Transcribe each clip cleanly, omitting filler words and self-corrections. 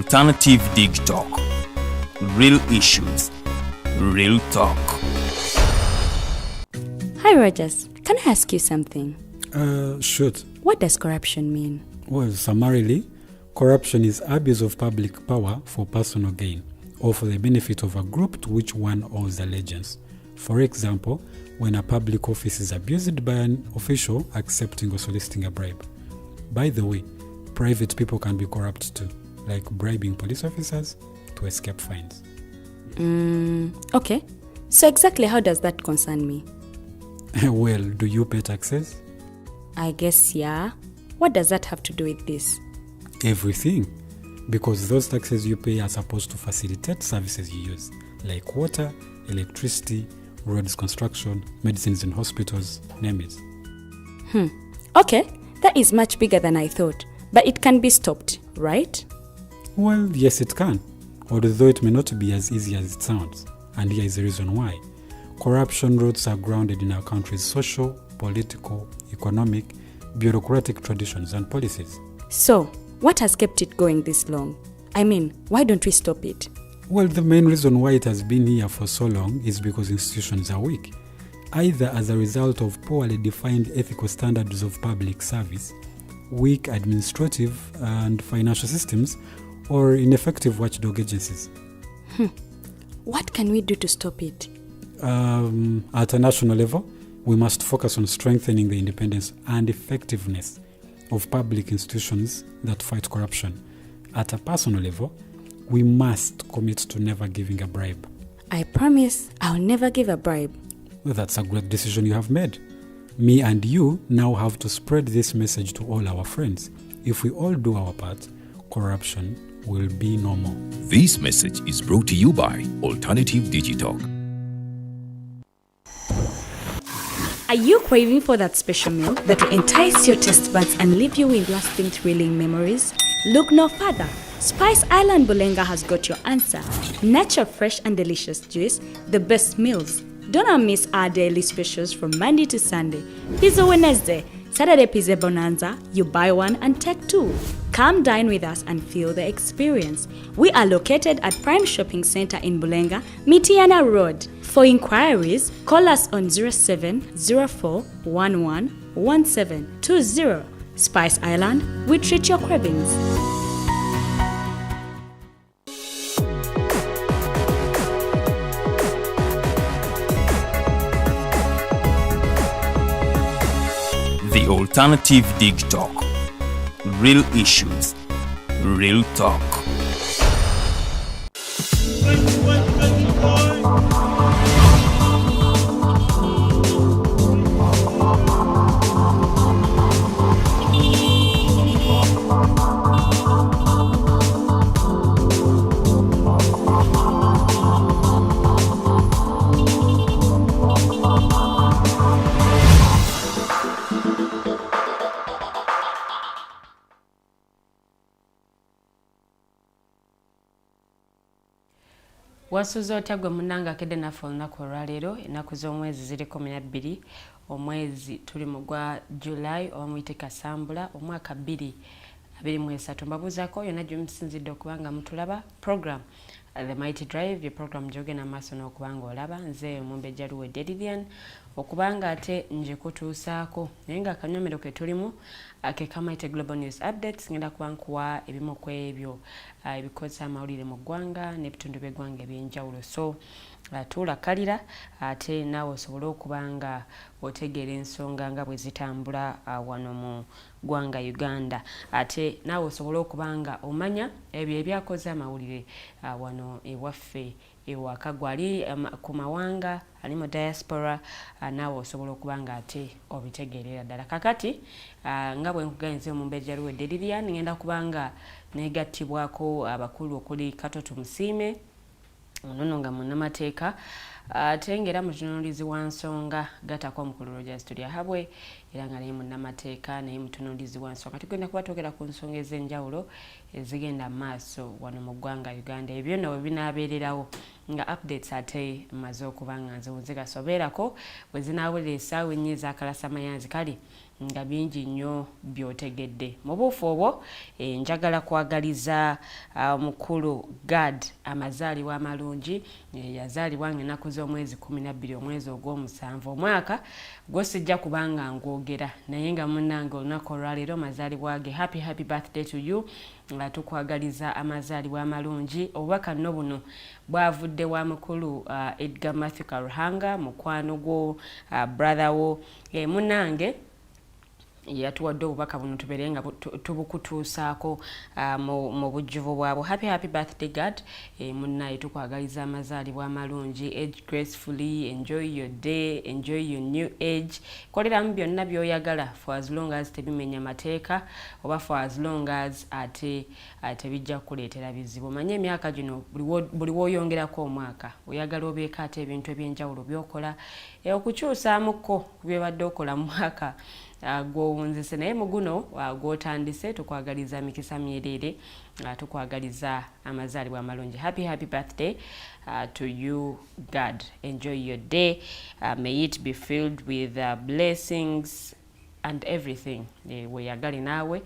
alternative Digitalk. Real issues, real talk. Hi Rogers, can I ask you something? Shoot. What does corruption mean? Well, summarily, corruption is abuse of public power for personal gain or for the benefit of a group to which one owes allegiance. For example, when a public office is abused by an official accepting or soliciting a bribe. By the way, private people can be corrupt too, like bribing police officers to escape fines. Okay. So exactly how does that concern me? Well, do you pay taxes? I guess, yeah. What does that have to do with this? Everything. Because those taxes you pay are supposed to facilitate services you use, like water, electricity, roads construction, medicines in hospitals, name it. Okay, that is much bigger than I thought. But it can be stopped, right? Well, yes it can, although it may not be as easy as it sounds. And here is the reason why. Corruption roots are grounded in our country's social, political, economic, bureaucratic traditions and policies. So, what has kept it going this long? I mean, why don't we stop it? Well, the main reason why it has been here for so long is because institutions are weak, either as a result of poorly defined ethical standards of public service, weak administrative and financial systems, or ineffective watchdog agencies. What can we do to stop it? At a national level, we must focus on strengthening the independence and effectiveness of public institutions that fight corruption. At a personal level, we must commit to never giving a bribe. I promise I'll never give a bribe. Well, that's a great decision you have made. Me and you now have to spread this message to all our friends. If we all do our part, corruption will be no more. This message is brought to you by Alternative Digitalk. Are you craving for that special meal that will entice your taste buds and leave you with lasting thrilling memories? Look no further. Spice Island Bulenga has got your answer. Natural, fresh and delicious juice, the best meals. Don't miss our daily specials from Monday to Sunday. Pizza Wednesday, Saturday Pizza Bonanza, you buy one and take two. Come dine with us and feel the experience. We are located at Prime Shopping Center in Bulenga, Mitiana Road. For inquiries, call us on 0704111720. Spice Island, we treat your cravings. The Alternative Digitalk. Real issues, real talk. Wasuza otagwe munanga kedde naffe olunaku olwaleero ennaku z'omwezi ziri 12 omwezi tuli mu gwa July omuyite Kasambula omwaka 2023 mbabuuzaako yonna gye musinzidde okubanga mutulaba program The Mighty Drive ye program gyogenda maaso n'okubanga olaba nze Omumbejja Luwedde Lilian okubanga ate nje kutuusaako naye nga akanyomero ke tulimu Kekaseera Global News Updates ngenda kubankuwa ebimu ku ebyo ebikosa amawulire mu ggwanga n'ebitundu by'eggwanga eby'enjawulo so tuulakalira ate naawe osobole okubanga otegeera ensonga nga bwe zitambula wano mu ggwanga Uganda ate naawe osobole okubanga omanya ebyo ebyakoze amawulire wano ewaffe ewaka gwali ku mawanga ali mu diaspora naawe osobola okubanga ate obitegeerera ddala kakati nga bwe nkugenze Omumbejja Luwedde Lilian ngenda kubanga negattibwako abakulu okuli Kato Tumusiime ono nga Munamateeka ate ng'era mutunuulizi wa nsonga gatako omukulu Rogers Tulyahabwe era nga naye Munnamateeka naye mutunuulizi wa nsonga tugenda kuba twogera ku nsonga ez'enjawulo ezigenda mu maaso wano mu ggwanga Uganda ebyo nno bwe binaabeererawo nga updates ate mmaze okuba nga nze gasobeerako bwe zinaawulira essaawa ennya ez'akalasa mayanzi kale nga bingi nnyo byotegedde. Mu buufu obwo njagala kwagaliza mukulu Gad amazaalibwa amalungi. Yazaalibwa ng'ennaku z'omwezi 12 omwezi ogw'omusanvu omwaka gw'osijja kubanga ngwogera naye nga munnange olunaku olwaleero amazaalibwa ge. Happy birthday to you. Nga tukwagaliza amazaalibwa amalungi. Obubaka nno buno bwavudde wa mukulu Edgar Matthew Karuhanga mukwano gwo brother wo munnange yatuwadde obubaka buno tubeere nga tubukutuusaako mu bujjuvu bwabwo. Happy birthday God. Munnaye tukwagaliza amazaalibwa amalungi. Age gracefully, enjoy your day, enjoy your new age. Koleramu byonna by'oyagala for as long as tebimenya mateeka oba for as long as ate bijja kuleetera bizibu. Manye emyaka gino buli w'oyongerako omwaka oyagala obeeko ate ebintu eby'enjawulo by'okola okukyusaamuko byebadde okola mu mwaka gw'owunzise naye mu guno gw'otandise tukwagaliza mikisa myereere. Tukwagaliza amazaalibwa amalungi. Happy birthday to you God. Enjoy your day. May it be filled with blessings and everything. Weeyagale naawe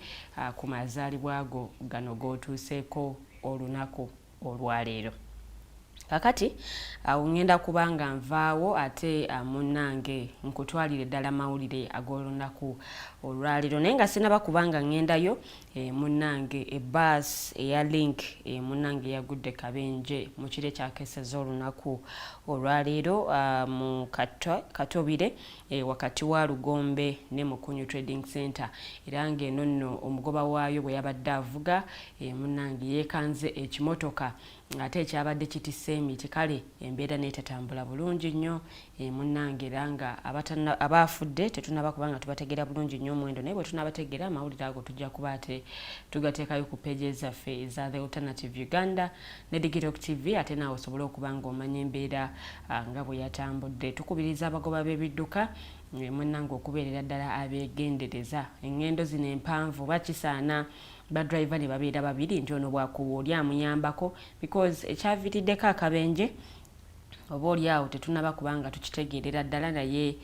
ku mazaalibwa go gano g'otuuseeko olunaku olwaleero. Kakati ngenda kubanga nvaawo ate munnange nkutwalire ddala mawulire ag'olunaku olwaleero naye nga sinaba kubanga ngendayo munnange ebbaasi eya link munnange yagudde kabenje mu kire kyakeseza olunaku olwaleero mu Katobire wakati wa Lugombe ne Mukunyu Trading Center era ng'eno nno omugoba waayo bwe yabadde avuga munnange yeekanze ekimotoka ate ekyabadde kitisse emiti kale embeera n'etatambula bulungi nnyo munnange era nga abaafudde tetunaba kubanga tubategeera bulungi nnyo omwendo naye bwe tunabategeera amawulire ago tujja kuba ate tugateekayo ku pages zaffe eza The Alternative Uganda ne Digitalk TV ate naawe osobole okuba ng'omanya embeera nga bwe yatambudde. Tukubiriza abagoba b'ebidduka munnange okubeerera ddala abeegendereza engendo zino empanvu bakisaana badriver ne babeera babiri nti ono bwakuwa oli amuyambako because ekyaviiriddeko akabenje oba oli awo tetunaba kubanga tukitegeerera ddala naye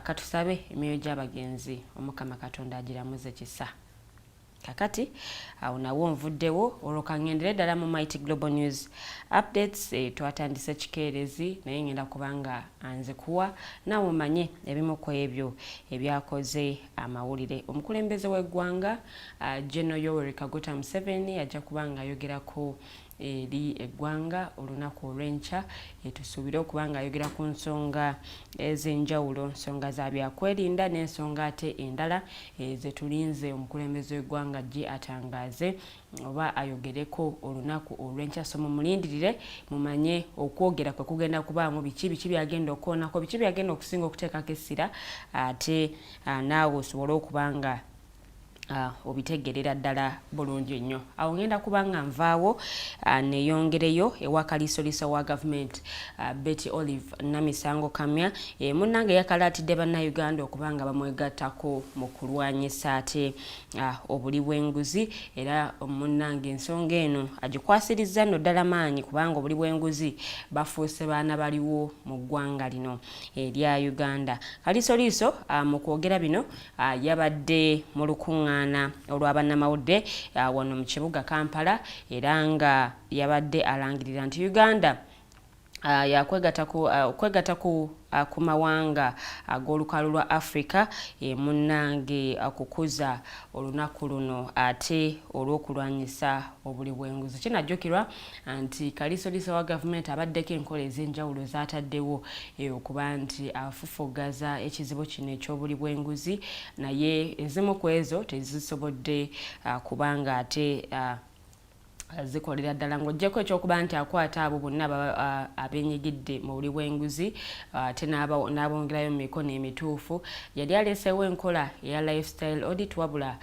katusabe emyoyo gy'abagenzi Omukama Katonda agiramuze kisa. Kakati awo nawo nvuddewo olwo kangendere ddala mu Mighty Global News Updates. Twatandise kikeerezi naye ngenda kubanga anze kuwa naawe omanye ebimu ku ebyo ebyakoze amawulire. Omukulembeze w'eggwanga General Yoweri Kaguta Museveni ajja kubanga ayogerako eri eggwanga olunaku olw'enkya. Tusuubire okubanga ayogera ku nsonga ez'enjawulo, nsonga za byakwerinda n'ensonga ate endala ze tulinze omukulembeze w'eggwanga gye atangaaze oba ayogereko olunaku olw'enkya. So mumulindirire mumanye okwogera kwe kugenda kubaamu biki byagenda okukoonako, biki byagenda okusinga okuteekako essira ate naawe osobole okubanga obitegerera ddala bulungi nnyo. Awo ngenda kubanga nvaawo neyongereyo ewa kaliisoliiso wa gavumenti Betty Olive Namisango Kamya munnange yakalaatidde bannayuganda okubanga bamwegattako mu kulwanyisa ate obuli bw'enguzi era munnange ensonga eno agikwasirizza nno ddala maanyi kubanga obuli bw'enguzi bafuuse baana baliwo mu ggwanga lino erya Uganda. Kaliisoliiso mu kwogera bino yabadde mu lukuŋŋaana olw'abannamawulire wano mu kibuga Kampala era nga yabadde alangirira nti Uganda yakwegatta ku mawanga ag'olukalu lwa Africa munnange akukuza olunaku luno ate olw'okulwanyisa obuli bw'enguzi. Kinajjukirwa nti kaliisoliiso wa gavumenti abaddeko enkola ez'enjawulo zaataddewo okuba nti afufugaza ekizibu kino eky'obuli bw'enguzi naye ezimu ku ezo tezisobodde kubanga ate zikolera ddala ng'oggyeko ekyokuba nti akwata abo bonna abenyigidde mu buli bw'enguzi ate n'abongerayo mu mikono emituufu. Yali aleesewo enkola eya lifestyle audit wabula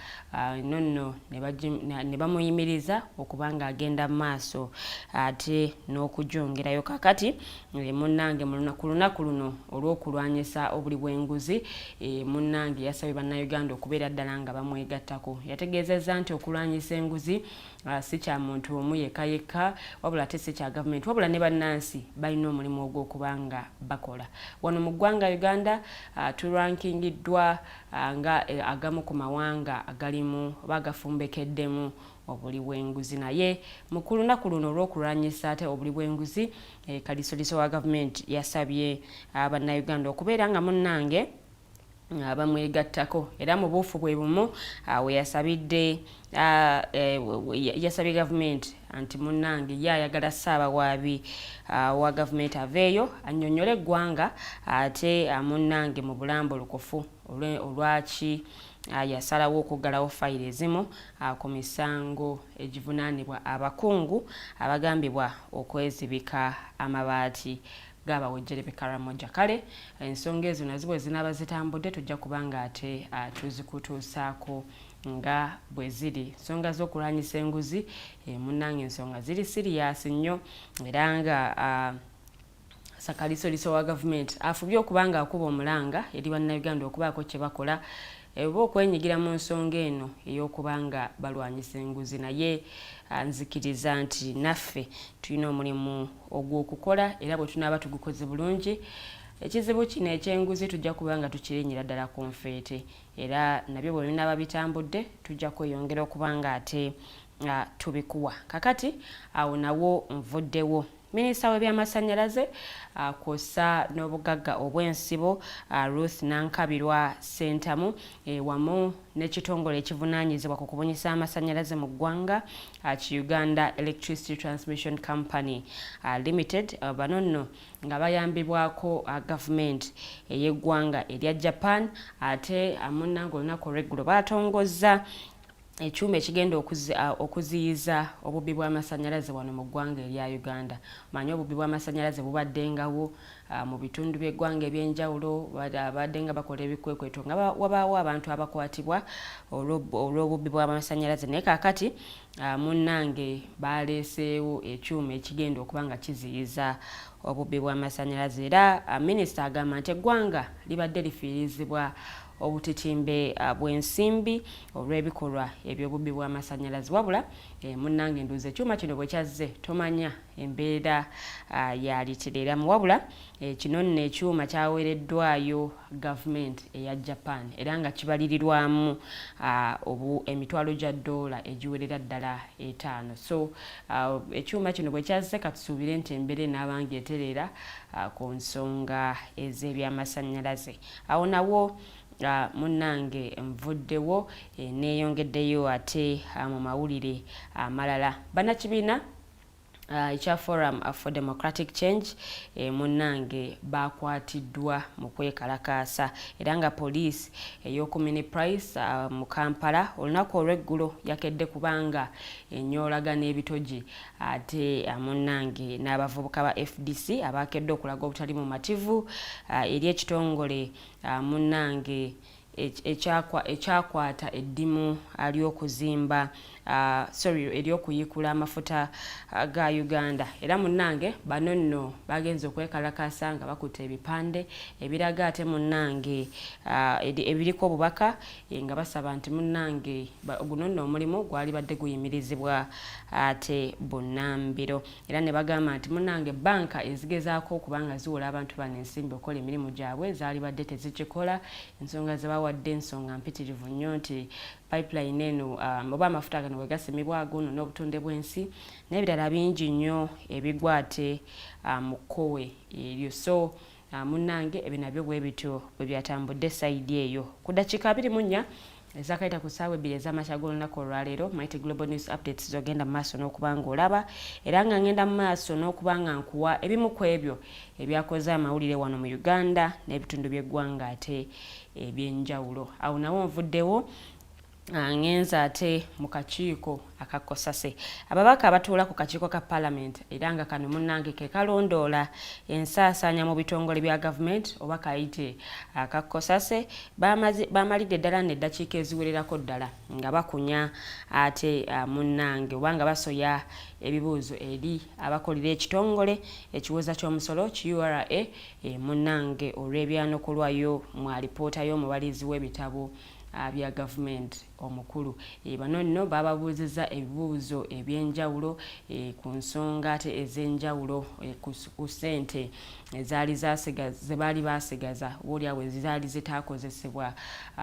nonno ne bamuyimiriza okuba ng'agenda mu maaso ate n'okujongerayo. Kakati munnange ku lunaku luno olw'okulwanyisa obuli bw'enguzi munnange yasabye bannayuganda okubeera ddala nga bamwegattako. Yategeezezza nti okulwanyisa enguzi si kya muntu muntu omu yekka wabula ate si kya gavumenti wabula ne bannansi balina omulimu ogw'okubanga bakola. Wano mu ggwanga Uganda turankingiddwa nga agamu ku mawanga agalimu oba agafumbekeddemu obuli bw'enguzi, naye mu lunaku luno olw'okulwanyisa ate obuli bw'enguzi kalisoliso wa gavumenti yasabye bannayuganda okubeera nga munnange bamwegattako era mu buufu bwe bumu we yasabye gavumenti anti munnange yayagala Ssaabawaabi wa gavumenti aveeyo annyonnyole eggwanga ate munnange mu bulambulukufu olwaki yasalawo okuggalawo fayiro ezimu ku misango egivunaanibwa abakungu abagambibwa okwezibika amabaati g'abawejjere Karamoja. Kale ensonga ezo nazo bwe zinaaba zitambudde tujja kubanga ate tuzikutuusaako nga bwe ziri. Ensonga z'okulwanyisa enguzi munnange ensonga ziri siriyasi nnyo era nga sakalisoliso wa gavumenti afubye okubanga akuba omulanga eri bannayuganda okubaako kye bakola oba okwenyigira mu nsonga eno ey'okubanga balwanyisa enguzi, naye nzikiriza nti naffe tulina omulimu ogw'okukola era bwe tunaaba tugukoze bulungi ekizibu kino eky'enguzi tujja kubanga tukirinnyira ddala ku nfeete era nabyo bwe binaaba bitambudde tujja kweyongera okubanga ate tubikuwa. Kakati awo nawo nvuddewo Minisita w'ebyamasannyalaze kw'ossa n'obugagga obw'ensibo Ruth Nankabirwa Ssentamu wamu n'ekitongole ekivunaanyizibwa ku kubunyisa amasannyalaze mu ggwanga Uganda Electricity Transmission Company Limited bano nno nga bayambibwako gavumenti ey'eggwanga erya Japan ate munnange olunaku olw'eggulo baatongozza ekyuma ekigenda okuziyiza obubbi bw'amasannyalaze wano mu ggwanga erya Uganda. Manyi obubbi bw'amasannyalaze bubaddengawo mu bitundu by'eggwanga eby'enjawulo badde nga bakola ebikwekweto nga wabaawo abantu abakwatibwa olw'obubbi bw'amasannyalaze, naye kaakati munnange baleeseewo ekyuma ekigenda okuba nga kiziyiza obubbi bw'amasannyalaze era minisita agamba nti eggwanga libadde lifiirizibwa obutitimbe bw'ensimbi olw'ebikolwa eby'obubbi bw'amasannyalaze wabula munnange nduuza ekyuma kino bwe kyazze tomanya embeera yalitereramu wabula kino nno ekyuma kyaweereddwayo gavumenti eya Japan era nga kibalirirwamu emitwalo gya $, egiwerera ddala 5. So ekyuma kino bwe kyazze katusuubire nti embeera enaabanga eterera ku nsonga ez'ebyamasannyalaze. Awo nawo munnange nvuddewo neeyongeddeyo ate mu mawulire amalala. Bannakibiina ekya Forum for Democratic Change munnange bakwatiddwa mu kwekalakaasa era nga poliisi ey'oku Mini Price mu Kampala olunaku olw'eggulo yakedde kubanga ennyolaga n'ebitogi ate munnange n'abavubuka ba FDC abakedde okulaga obutali mu mativu eri ekitongole munnange ekyakwata eddimu ly'okuzimba ery'okuyikula amafuta ga Uganda era munnange bano nno bagenze okwekalakaasa nga bakutte ebipande ebiraga ate munnange ebiriko obubaka nga basaba nti munnange guno nno omulimu gwali badde guyimirizibwa ate bunnambiro era ne bagamba nti munnange banka ezigezaako okubanga ziwola abantu bano ensimbi okukola emirimu gyabwe zaali badde tezikikola ensonga zebawadde ensonga mpitirivu nnyo nti pipeline eno oba amafuta gano wegasimibwa guno n'obutonde bw'ensi n'ebirala bingi nnyo ebigwate mu kkowe eryo. So munnange ebyo nabyo bwe bityo bwe byatambudde sayidi eyo. Ku ddakiika 24 ezakayita ku ssaawa 2 ez'amakya g'olunaku olwaleero Mighty Global News Updates zogenda mu maaso n'okuba ng'olaba era nga ngenda mu maaso n'okuba nga nkuwa ebimu ku ebyo ebyakoze amawulire wano mu Uganda n'ebitundu by'eggwanga ate ebyenjawulo. Awo nawo nvuddewo ngenza ate mu kakiiko aka Kosase. Ababaka abatuula ku kakiiko ka Parliament era nga kano munnange ke kalondoola ensaasaanya mu bitongole bya gavumenti oba kayite aka Kosase bamalidde ddala n'eddakiika eziwererako ddala nga bakunya ate munnange oba nga basoya ebibuuzo eri abakolera ekitongole ekiwoza ky'omusolo KURA munnange olw'ebyanokolwayo mu alipoota y'omubalizi w'ebitabo bya gavumenti omukulu. Bano nno bababuuzizza ebibuuzo ebyenjawulo ku nsonga ate ez'enjawulo ku ssente ezaali ze baali baasigaza oboolyawo ezaali zitaakozesebwa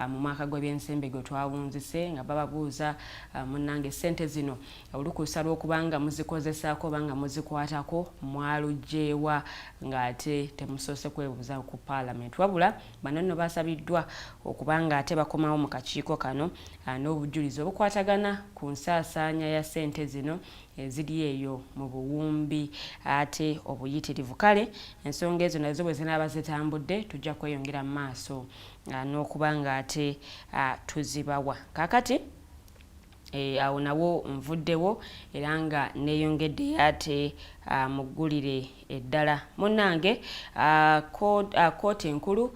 mu mwaka gw'ebyensimbi gwe twawunzise, nga bababuuza munnange ssente zino olukusa lw'okubanga muzikozesaako oba nga muzikwatako mwalugjeewa ng'ate temusoose kwebuuza ku Paalamenti. Wabula bano nno basabiddwa okubanga ate bakomawo mu kakiiko kano n'obujulizi obukwatagana ku nsaasaanya ya ssente zino eziri eyo mu buwumbi ate obuyitirivu. Kale ensonga ezo nazo bwe zinaaba zitambudde tujja kweyongera mu maaso n'okubanga ate tuzibawa. Kaakati awo nawo nvuddewo era nga neeyongedde ate muggulire eddala. Munnange kooti enkulu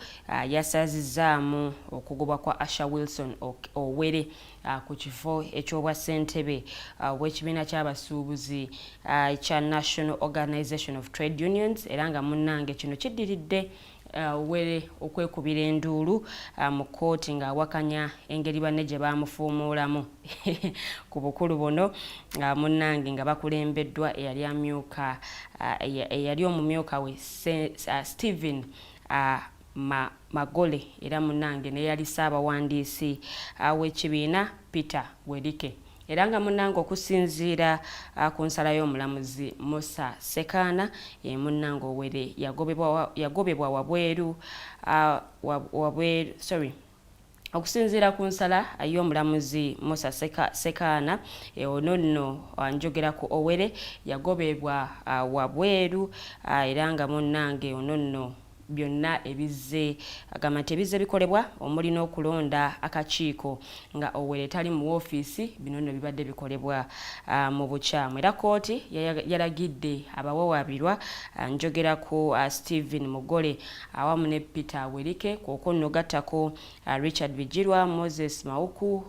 yasazizzaamu okugobwa kwa Asha Wilson Owere ku kifo eky'obwa ssentebe w'ekibiina ky'abasuubuzi kya National Organization of Trade Unions, era nga munnange kino kiddiridde Owere okwekubira enduulu mu kkooti ng'awakanya engeri banne gye baamufuumuulamu ku bukulu buno munnange nga bakulembeddwa eyali omumyuka we Stephen Magole, era munnange ne yali ssaabawandiisi w'ekibiina Peter Werike. Era nga munnange okusinziira ku nsala y'omulamuzi Musa Sekaana munnange Owere yagobebwa wabweru okusinziira ku nsala y'omulamuzi Musa Sekaana ono nno njogera ku Owere yagobebwa wabweru era nga munnange ono nno byonna ebizze agamba nti ebizze bikolebwa omuli n'okulonda akakiiko nga Owere tali mu woofiisi, bino nno bibadde bikolebwa mu bukyamu. Era kooti yalagidde abawawaabirwa njogera ku Stephen Mugole awamu ne Peter Werike, kw'okwo nno gattako Richard Bijirwa, Moses Mauku,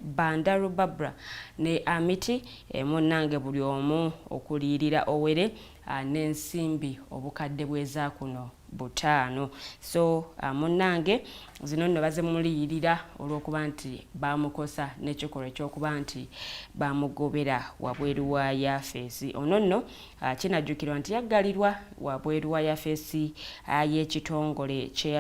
Bandaru Babra ne Amiti munnange buli omu okuliyirira Owere n'ensimbi obukadde bweza kuno 5. So munnange zino nno bazimuliyirira olw'okuba nti baamukosa n'ekikolwa ekyokuba nti baamugobera wabweru wa yafeesi. Ono nno kinajjukirwa nti yaggalirwa wabweru wa yafeesi y'ekitongole kye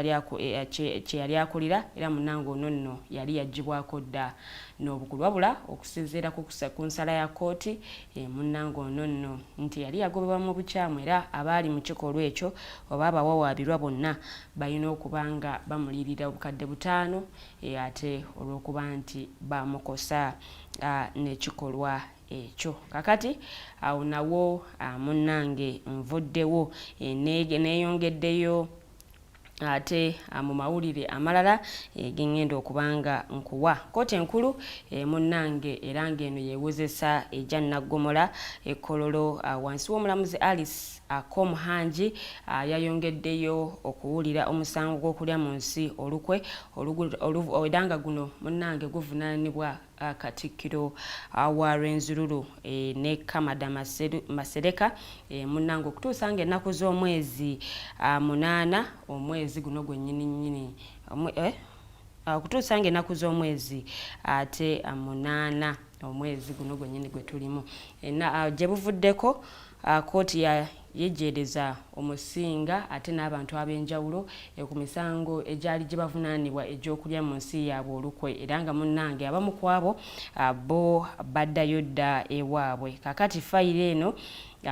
yali akulira, era munnange ono nno yali yaggyibwako dda n'obukulu. Wabula okusinziira ku nsala ya kooti munnange ono nno nti yali yagobebwa mu bukyamu, era abaali mu kikolwa ekyo oba abawawaabirwa bonna balina okuba nga bamuliyirira obukadde 5 ate olw'okuba nti bamukosa n'ekikolwa ekyo. Kakati awo nawo munnange nvuddewo neeyongeddeyo ate mu mawulire amalala gengenda okubanga nkuwa. Kooti enkulu munnange era ng'eno yeewozesa ejja Naggomola Kololo wansi w'omulamuzi Alice Akomuhangi yayongeddeyo okuwulira omusango gw'okulya mu nsi olukwe era nga guno munnange guvunaanibwa Katikkiro wa Rwenzururu ne Kamada Masereka munnange okutuusa ng'ennaku z'omwezi 8 omwezi guno gwennyini okutuusa ng'ennaku z'omwezi ate 8 omwezi guno gwennyini gwe tulimu. Gye buvuddeko kooti yejjeereza omusinga ate n'abantu ab'enjawulo ku misango egyali gye bavunaanibwa egy'okulya mu nsi yaabwe olukwe, era nga munnange abamu ku abo bo baddayo dda ewaabwe. Kakati fayiro eno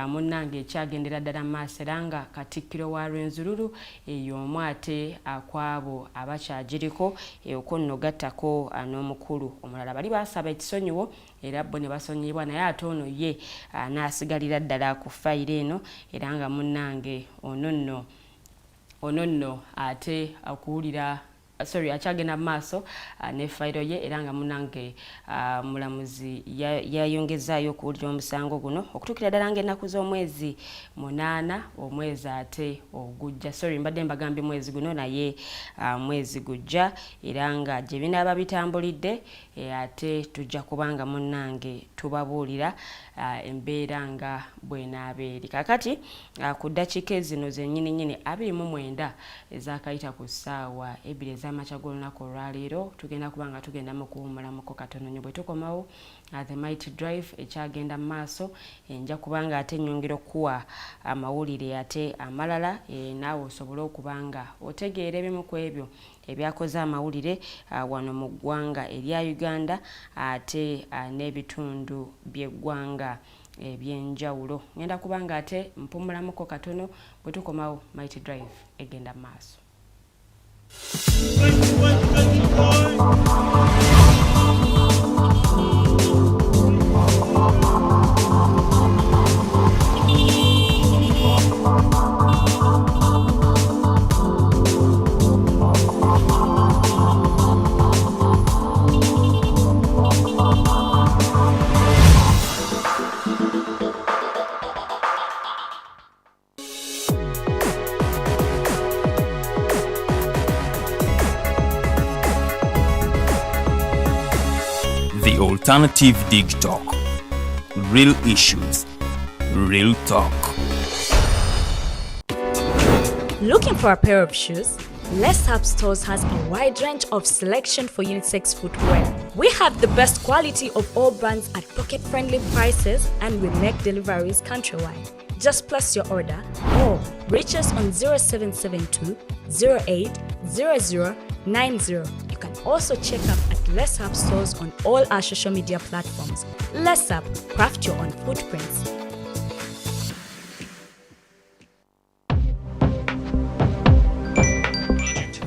munnange ekyagendera ddala mu maaso era nga Katikkiro wa Rwenzururu y'omu ate akwabo abakyagiriko okwo nno gattako n'omukulu omulala. Bali baasaba ekisonyiwo era bo ne basonyiyibwa, naye ate ono ye n'asigalira ddala ku fayiro eno era nga munnange ono nno ate okuwulira akyagenda mu maaso ne fayiro ye era nga munnange mulamuzi yayongezaayo okuwulira omusango guno okutuukira ddala ng'ennaku z'omwezi 8 omwezi ate ogujja. Mbadde mbagambye mwezi guno naye mwezi gujja, era nga gye binaaba bitambulidde ate tujja kubanga munnange tubabuulira embeera nga bw'enaaba eri. Kakati ku ddakiika zino zennyini 29 ezaakayita ku ssaawa 2 ez'amakya g'olunaku olwaleero tugenda kubanga tugenda mu kuwummulamuko katono nnyo bwe tukomawo the mighty drive ekyagenda mu maaso nja kubanga ate nnyongera okuwa amawulire ate amalala naawe osobole okubanga otegeera ebimu ku ebyo ebyakoze amawulire wano mu ggwanga erya Uganda ate n'ebitundu by'eggwanga ebyenjawulo. Ngenda kubanga ate mpumulamuko katono bwe tukomawo mighty drive egenda mu maaso. The Alternative Digitalk. Real issues, real talk. Looking for a pair of shoes? Les Hub Stores has a wide range of selection for unisex footwear. We have the best quality of all brands at pocket-friendly prices and we make deliveries countrywide. Just place your order or reach us on 0772 08 0090. You can also check up at Les Hub Stores on all our social media platforms. Les Hub, craft your own footprints.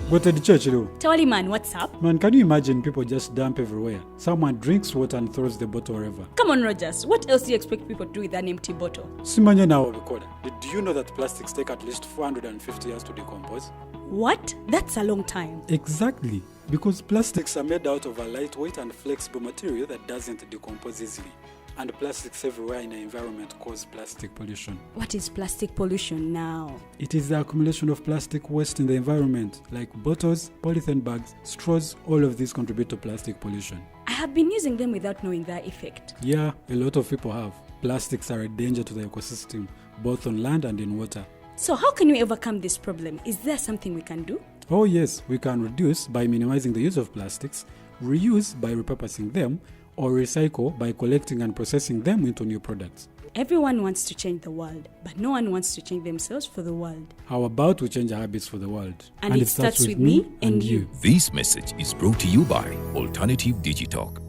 Go to the church, though. Tawali man, what's up? Man, can you imagine people just dump everywhere? Someone drinks water and throws the bottle wherever. Come on, Rogers. What else do you expect people to do with an empty bottle? Simanya now, Okubikirira. Did you know that plastics take at least 450 years to decompose? What? That's a long time. Exactly. Because plastics are made out of a lightweight and flexible material that doesn't decompose easily. And plastics everywhere in the environment cause plastic pollution. What is plastic pollution now? It is the accumulation of plastic waste in the environment, like bottles, polythene bags, straws. All of these contribute to plastic pollution. I have been using them without knowing their effect. Yeah, a lot of people have. Plastics are a danger to the ecosystem, both on land and in water. So how can we overcome this problem? Is there something we can do? Oh yes, we can reduce by minimizing the use of plastics, reuse by repurposing them, or recycle by collecting and processing them into new products. Everyone wants to change the world, but no one wants to change themselves for the world. How about we change our habits for the world? And it starts with me and you. This message is brought to you by Alternative Digitalk.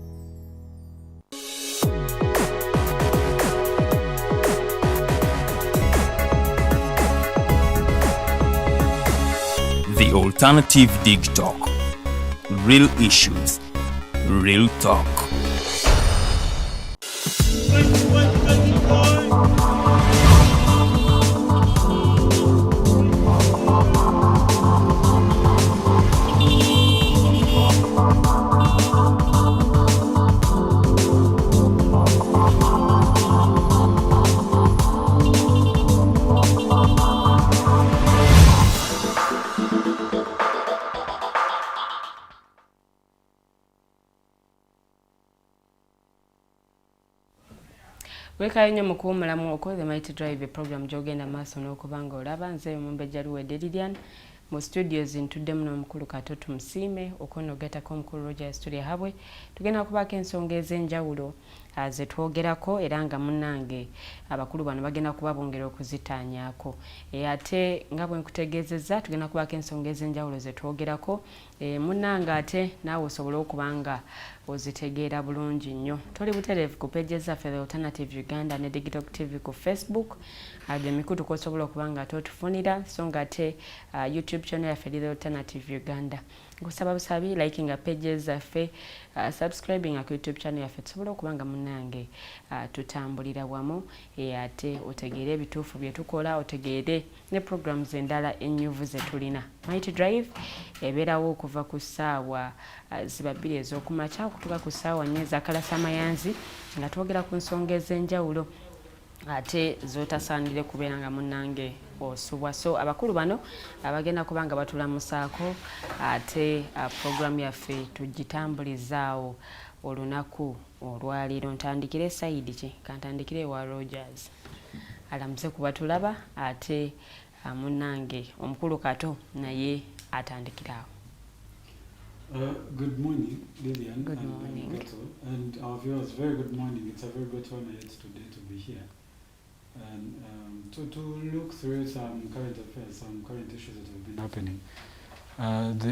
The Alternative Digitalk. Real issues, real talk. Wekayo nnyo mu kuwummulamu okwo the mighty drive program gy'ogenda maaso n'okubanga olaba nze Omumbejja Luwedde Lilian mu studios ntuddemu n'omukulu Kato Tumusiime okwonoogetako omukulu Rogers Tulyahabwe tugenda kubaako ensonga ez'enjawulo ze twogerako era nga munnange abakulu bano bagenda kuba bongera okuzitaanyaako ate nga bwe nkutegeezezza tugenda kubaako ensonga ez'enjawulo ze twogerako munnange ate naawe osobole okubanga ozitegeera bulungi nnyo. Toli butereevu ku pages zaffe The Alternative Uganda ne Digitalk TV ku Facebook emikutu kw'osobola okubanga ate otufunira so nga ate YouTube channel yaffe The Alternative Uganda. Nkusaba busabi likinga pages zaffe subscribing ku YouTube channel yaffe tusobola okubanga munnange tutambulira wamu ate otegeere ebituufu bye tukola otegeere ne programs endala ennyuvu ze tulina. Mighty Drive ebeerawo okuva ku ssaawa ziba 2 ez'okumakya okutuuka ku ssaawa 4 ez'akalasamayanzi nga twogera ku nsonga ez'enjawulo ate zotasaanire kubeera nga munnange osubwa. So abakulu bano abagenda kubanga batulamusaako ate program yaffe tugitambulizaawo olunaku olwaleero. Ntandikire sayidi ki kantandikire wa Rogers alamuze kuba tulaba ate munnange omukulu Kato naye atandikiraawo. Good morning, Lilian. Good morning. And Kato, and our viewers, very good morning. It's a very great honor yet today to be here and to look through some current affairs, some current issues that have been happening.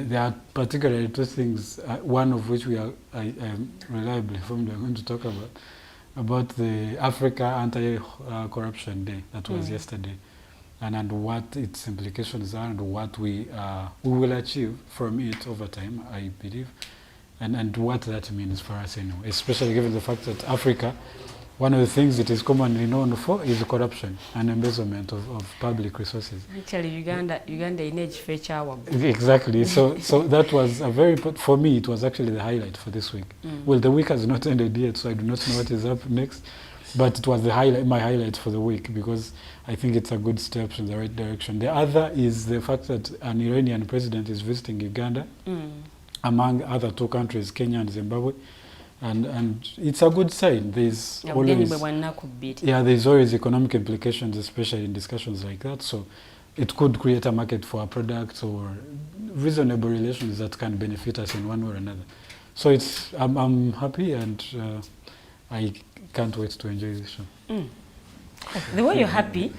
There are particularly two things, one of which I am reliably informed we're going to talk about the Africa Anti-Corruption Day that was yesterday, and what its implications are and what we will achieve from it over time, I believe, and what that means for us anyway, especially given the fact that Africa, one of the things it is commonly known for is corruption and embezzlement of public resources. Actually, Uganda in age feature. Exactly. So that was a very, for me, it was actually the highlight for this week. Well, the week has not ended yet, so I do not know what is up next. But it was the highlight, my highlight for the week, because I think it's a good step in the right direction. The other is the fact that an Iranian president is visiting Uganda, among other two countries, Kenya and Zimbabwe. And it's a good sign. There's always economic implications, especially in discussions like that. So it could create a market for our products or reasonable relations that can benefit us in one way or another. So I'm happy, and I can't wait to enjoy this show. The way you're happy,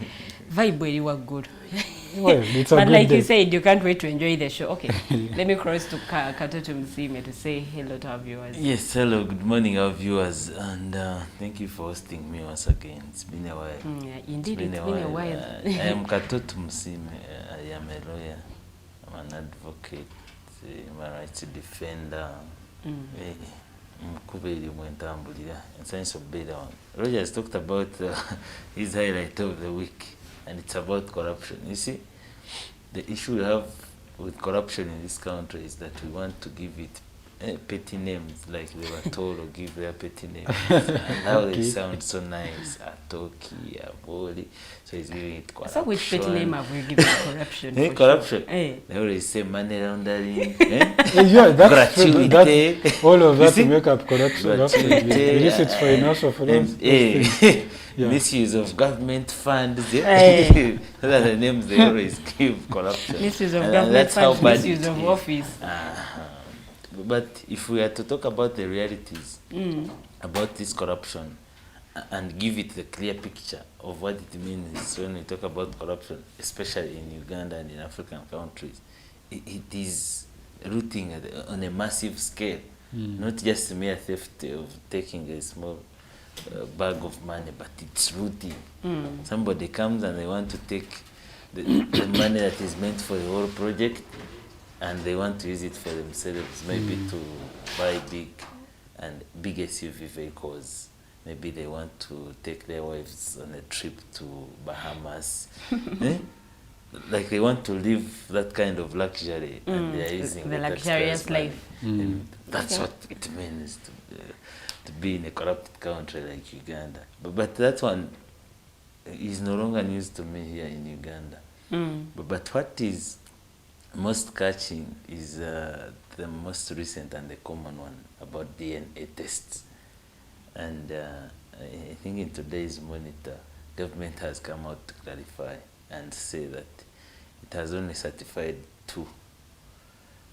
vibe you were good. Well, it's a but good like day. you said, you can't wait to enjoy the show. Okay, let me cross to Kato Tumusiime to say hello to our viewers. Yes, hello, good morning our viewers, and thank you for hosting me once again. It's been a while. Indeed, it's been a while. I am Kato Tumusiime. I am a lawyer. I'm an advocate, human rights defender. Mukomye mwentambulira science of better one. Roger has talked about his highlight of the week, and it's about corruption. You see, the issue we have with corruption in this country is that we want to give it petty names, like they were told, or give their petty names. And now they sound so nice. Tooci, Buli. So he's giving it corruption. So which petty name have we given corruption? Corruption. Sure. They always say money laundering. Yeah, that's true. That's all of that to make up corruption. Illicit finance of misuse of government funds. Those are the names they always give corruption. Misuse of government funds, misuse of office. But if we are to talk about the realities about this corruption and give it the clear picture of what it means when we talk about corruption, especially in Uganda and in African countries, it is rooting on a massive scale, not just mere theft of taking a small bag of money, but it's rooting. Somebody comes and they want to take the money that is meant for the whole project, and they want to use it for themselves, maybe to buy big SUV vehicles. Maybe they want to take their wives on a trip to Bahamas. Like they want to live that kind of luxury, and they are using the luxurious life. That's what it means to be in a corrupted country like Uganda. But that one is no longer news to me here in Uganda. But what is most catching is the most recent and the common one about DNA tests. And I think in today's monitor, government has come out to clarify and say that it has only certified 2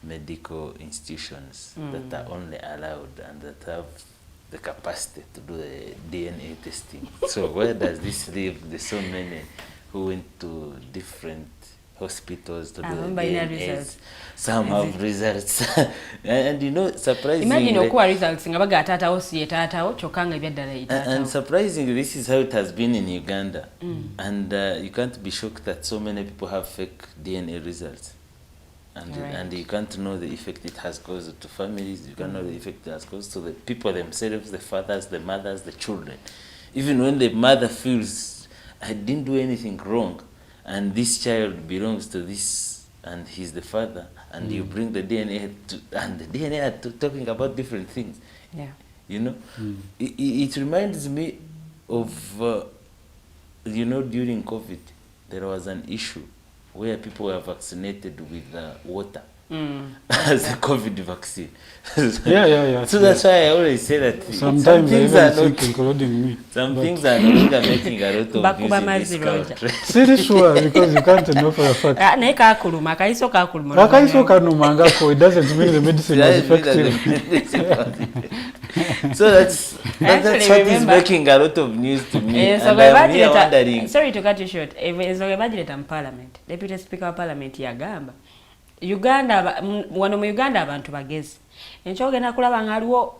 medical institutions that are only allowed and that have the capacity to do the DNA testing. So where does this leave the so many who went to different hospitals to do the DNAs? Some have results. And you know, surprisingly, imagine okuwa results nga bagatatawo siye tatawo chokanga ebyaddala itatawo. And surprisingly, this is how it has been in Uganda. And you can't be shocked that so many people have fake DNA results. And you can't know the effect it has caused to families. You can't know the effect it has caused to the people themselves, the fathers, the mothers, the children. Even when the mother feels, I didn't do anything wrong, and this child belongs to this, and he's the father, and you bring the DNA and the DNA are talking about different things. Yeah. You know, it reminds me of, you know, during COVID, there was an issue where people were vaccinated with water as a COVID vaccine. Yeah. So that's why I always say that Sometimes some things I are even not, think, including me. some things are no longer making a lot of Bakuba news in mazi this country. Seriously, sure, because you can't know for a fact. naye kakuluma akaiso kakuluma Akaiso kanumangako, it doesn't mean the medicine was effective. So that's what is remember- making a lot of news to me. So And I'm here wondering. sorry to cut you short. Ensonga bagireta mu parliament. Deputy Speaker wa parliament yagamba Uganda wano mu Uganda abantu bagezi. Enkyogenda kulaba ngaliwo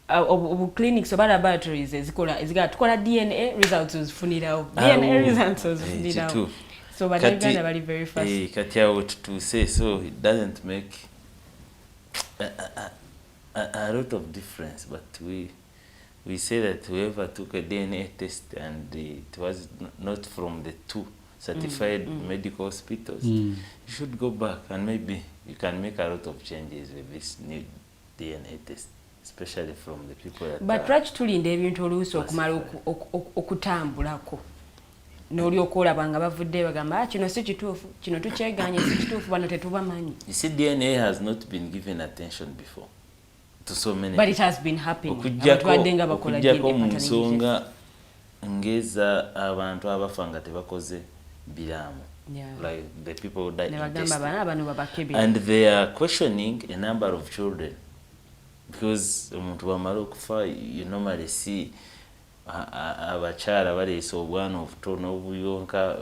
obu clinics oba laboratories ezikola tukola DNA results ozifunirawo. DNA results ozifunirawo. So Uganda bali very fast. Kati awo tutuuse, so it doesn't make a lot of difference, but we say that whoever took a DNA test and it was not from the 2 certified medical hospitals, you should go back and maybe you can make a lot of changes with this new DNA test, especially from the people that But lwaki tulinda ebintu oluusi okumala okutambulako n'olyoka olaba nga bavudde bagamba kino si kituufu, kino tukyeganye si kituufu, bano tetubamanyi. You see, DNA has not been given attention before to so many. But it has been happening. Okujjako mu nsonga ngeza abantu abafa nga tebakoze biramu. Like the people who died in testing. And they are questioning a number of children. Because omuntu wamala okufa, you normally see abakyala baleese obwana obuto n'obuyonka.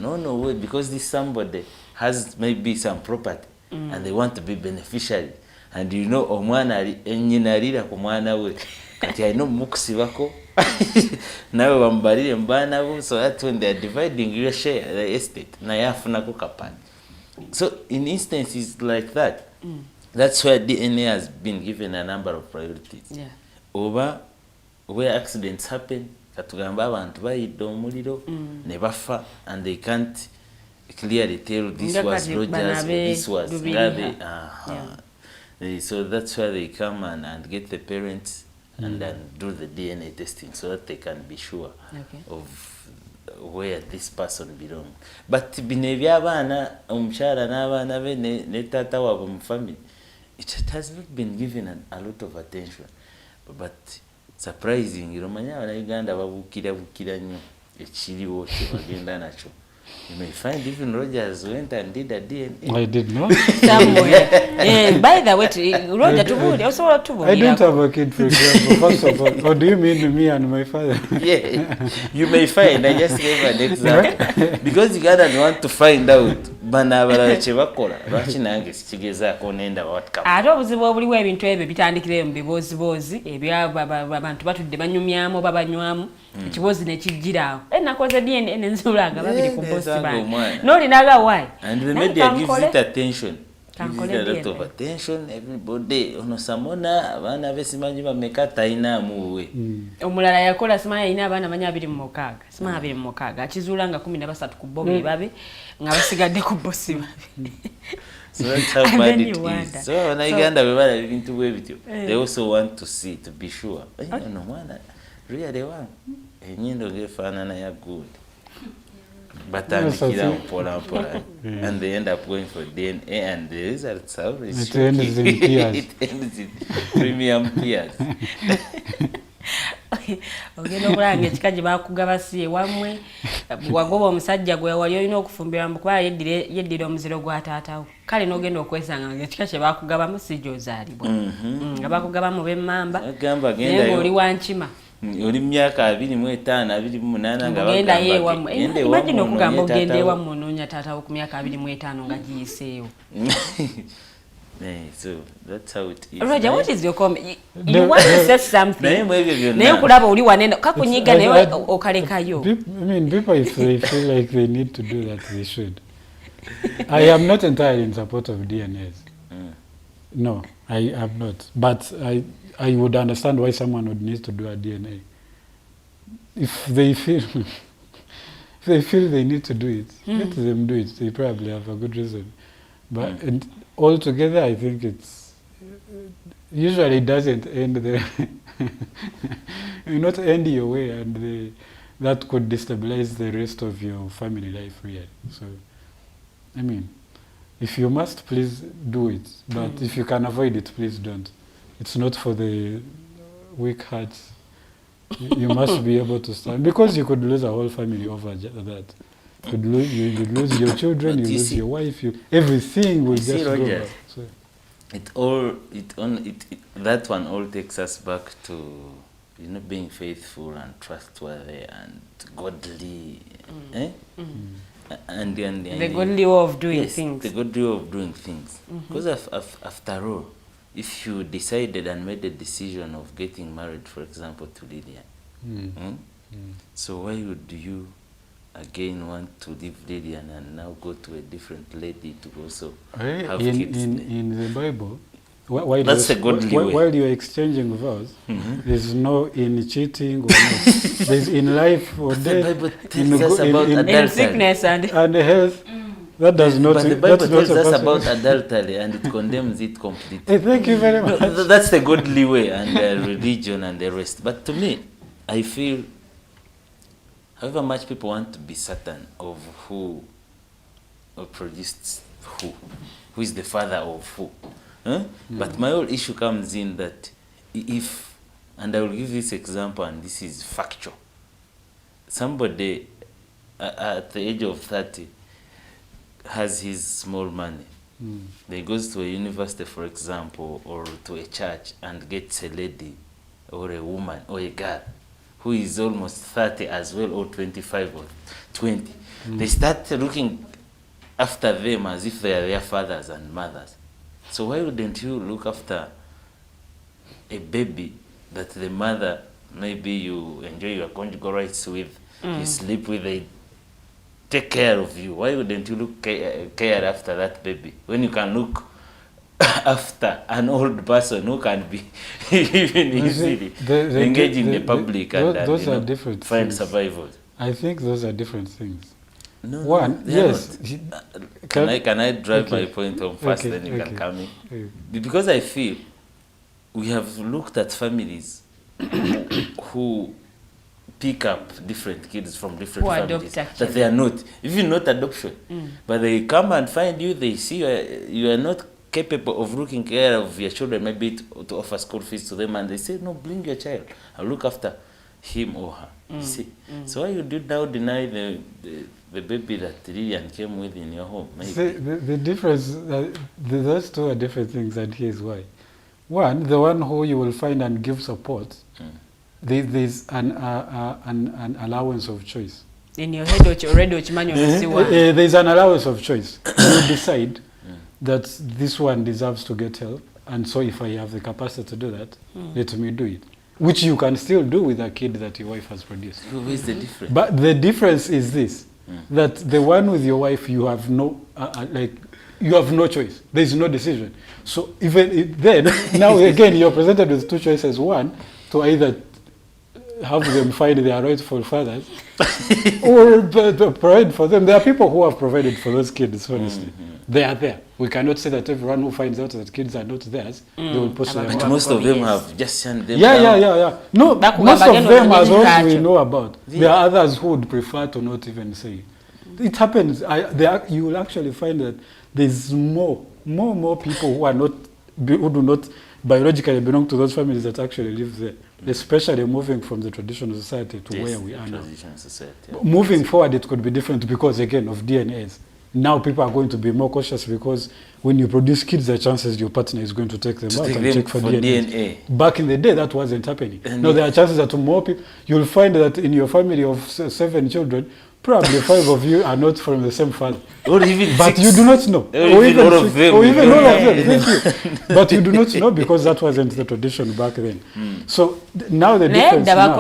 No way, because this somebody has maybe some property and they want to be beneficiary. And you know, omwana ennyina alira ku mwana we kati alina omukusibako nawe bamubalire mu baana bo, so that's when they are dividing your share, the estate, naye afunako kapani. So in instances like that, that's where DNA has been given a number of priorities. Oba where accidents happen, katugamba abantu bayidde omuliro ne bafa and they can't clearly tell this was Rogers or this was Gabe. So that's where they come and get the parents and then do the DNA testing so that they can be sure of where this person belongs. But bino eby'abaana omukyala n'abaana be ne taata waabwe mu family, it has not been given a lot of attention. But surprising, omanya Abannayuganda babuukira nnyo ekiriwo kyebagenda nakyo. You may find even Rogers went and did a DNA. I did not. Somewhere. By the way, Roger, I don't have a kid, for example, first of all. Or do you mean me and my father? Yeah, you may find. I just gave an example. Because you gotta want to find out. Bannabalaki bakola lwaki nange sikigezaako nenda watcap. Ate obuzibu obuliwo ebintu ebyo bitandikira mu biboozibozi abantu batudde banyumyamu babanywamu ekiboozi ne kijjiraawo nakoze DNA nenzulanga babiri ku boosi bange n'olinaga why. And the media gives it attention. Gives it a lot of attention. Everybody ono Samona abaana besimanyi bameka tayinaamu we. Omulala yakola simanyi alina abaana manyi 26 simanyi 26 akizuulanga 13 ku bo be babe nga basigadde ku bosi babe. So that's how bad it is. So Abannayuganda bwe balaba ebintu bwe bityo, they also want to see, to be sure. No mwana really wange ennyindo gefaanana ya good. Batandikira mpola and they end up going for DNA and the results are always it ends in tears. It ends in premium tears. Ogenda okulanga ekika gye bakugaba si ewamwe wagoba omusajja gwe wali olina okufumbirwa kuba yeddira omuziro gwa taatawo kale n'ogenda okwesanga ng'ekika kye bakugabamu si gy'ozaalibwa nga bakugabamu b'emmamba naye ng'oli wankima oli myaka 25 28 nga bagenda yeewamwe imagine okugamba ogenda ewammwe onoonya taatawo ku myaka 25 nga giyiseewo. So that's how it is. Roger, what is your comment? You want to say something? Naye kulaba oli wanene kakunyiga naye okalekayo. I mean, people, if they feel like they need to do that, they should. I am not entirely in support of DNAs. No, I am not. But I would understand why someone would need to do a DNA. If they feel they need to do it, let them do it. They probably have a good reason. But altogether, I think it's usually it doesn't end there. You not end your way, and that could destabilize the rest of your family life, really. So, I mean, If you must, please do it. But if you can avoid it, please don't. It's not for the weak hearts. You must be able to stand, because you could lose a whole family over that. You lose your children, you lose your wife, everything will just go back. So. That one all takes us back to being faithful and trustworthy and godly. And the godly way of doing things. The godly way of doing things. Because after all, if you decided and made a decision of getting married, for example, to Lilian, so why would you again want to leave Lilian and now go to a different lady to also have kids? In the Bible, while you're exchanging vows, there's no in cheating or no. There's in life or death. The Bible tells us about adultery. In sickness and health. That does not. But the Bible tells us about adultery and it condemns it completely. Hey, thank you very much. That's the godly way and religion and the rest. But to me, I feel, however much people want to be certain of who produced who is the father of who. But my whole issue comes in that if, and I will give this example, and this is factual, somebody at the age of 30 has his small money. They goes to a university, for example, or to a church and gets a lady or a woman or a girl who is almost 30 as well, or 25 or 20. They start looking after them as if they are their fathers and mothers. So why wouldn't you look after a baby that the mother, maybe you enjoy your conjugal rights with, you sleep with, they take care of you? Why wouldn't you look care after that baby when you can look after an old person who can be even easily engage in the public and find survivors? I think those are different things. No, one, yes. Can I drive my point home first, then you can come in? Because I feel we have looked at families who pick up different kids from different families that they are not, even not adoption, but they come and find you, they see you are not capable of looking care of your children, maybe to offer school fees to them, and they say, no, bring your child, I'll look after him or her. You see? So why would you now deny the baby that Lilian came with in your home? Maybe. See, the difference, those two are different things, and here's why. One, the one who you will find and give support, there's an allowance of choice. In your head, there's an allowance of choice. You decide that this one deserves to get help, and so if I have the capacity to do that, let me do it. Which you can still do with a kid that your wife has produced. Who is the difference? But the difference is this, that the one with your wife, you have no, you have no choice. There is no decision. So even then, now again, you're presented with two choices. One, to either have them find their rightful fathers, or provide for them. There are people who have provided for those kids, honestly. They are there. We cannot say that everyone who finds out that kids are not theirs, they will push them out. But most of them have just sent them down. Yeah. No, most of them are those we know about. There are others who would prefer to not even say. It happens. You will actually find that there's more people who do not biologically belong to those families that actually live there, especially moving from the traditional society to where we are now. Moving forward, it could be different because, again, of DNAs. Now people are going to be more cautious because when you produce kids, the chances your partner is going to take them out and check for DNA. Back in the day, that wasn't happening. Now there are chances that more people, you'll find that in your family of 7 children, probably 5 of you are not from the same father. Or even but 6. You do not know. Or even all of them. Or even all of them. Thank you. But you do not know because that wasn't the tradition back then. So now the difference now.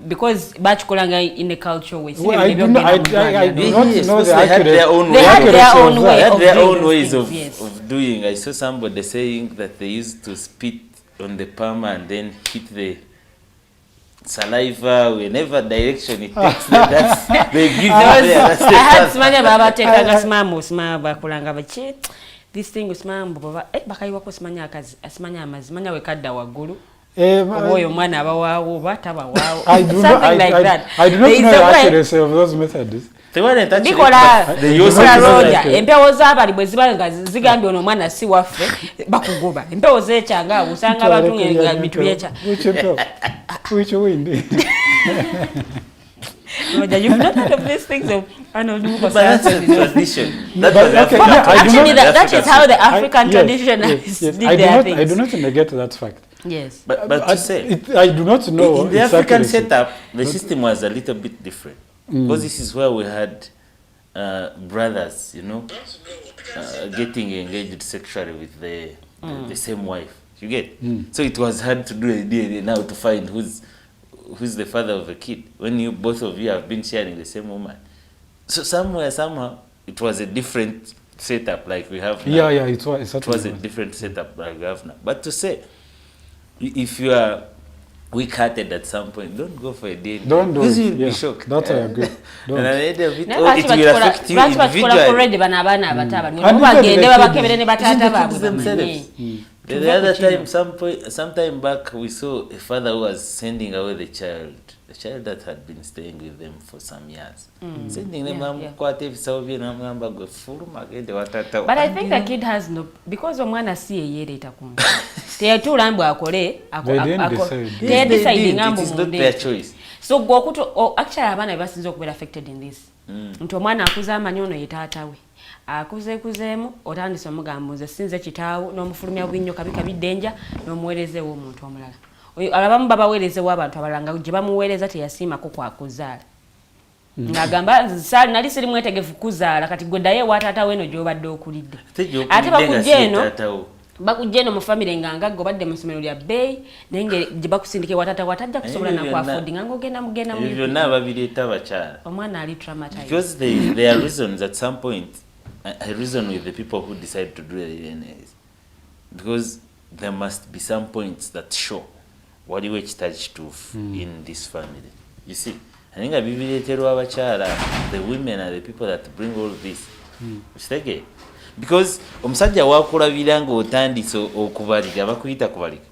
Because bachikolanga in a culture way. Well, I do not know they had their own way. They had their own ways of doing. I saw somebody saying that they used to spit on the palm and then hit the saliva whenever direction it takes them. They give I had smanya baba tekanga smama bakulanga bachi. This thing was smamba baba bakaiwako smanya akazi asmanya amazimanya wekadda wagulu oyo mwana abawaawo bataba waawo I do not know the accuracy of those methods. Bikola roja empewo z'abali bwe ziba nga zigambye ono omwana si waffe bakugoba empewo z'ekyanga usanga abantu nga bitulyecha which wind. Roja, you've not heard of these things of that's a tradition. That is how the African tradition did their things. I do not negate that fact. Yes. But to say, I do not know. In the African setup, the system was a little bit different. Because this is where we had brothers, getting engaged sexually with the same wife. You get? So it was hard to do a DNA now to find who's the father of the kid when both of you have been sharing the same woman. So somehow it was a different setup like we have now. Yeah, it was a different setup like we have now. But to say, if you are weak-hearted at some point, don't go for a date. Don't do it. You'll be shocked. That I agree. Don't. It will affect you individually. The other time, sometime back, we saw a father who was sending away the child that had been staying with them for some years. Sending them But I think the kid has no, because omwana si eyere itakumba. Teyatula mbu akole, they deciding it is not their choice. So gokuto actually abana basinzo okubeera affected in this. Nti omwana akuza amanyi ono ye taatawe. Akuzeekuzeemu otandise omugamba nze sinze kitaawo n'omufulumya bw'innyo kabi denja n'omuweerezeewo omuntu omulala. Oyo abamu babaweerezeewo abantu abalala nga gye bamuweereza teyasiimako kwakuzaala. Ng'agamba nali siri mwetegefu kuzaala kati gwe ddayo ewa taata w'eno gy'obadde okulidde. Ate bakujja eno mu famire nga obadde mu ssomero lya bbeeyi naye gye bakusindika ewa taata watajja kusobola nakwafoodinga ng'ogenda mugenda mu byonna babireeta abakyala. Omwana ali traumatized. Because there are reasons at some point. I reason with the people who decide to do the DNAs because there must be some points that show what you touch to in this family. You see, I think the women are the people that bring all this. Because omusajja wakulabira nga otandise okubalika bakuyita kubalika.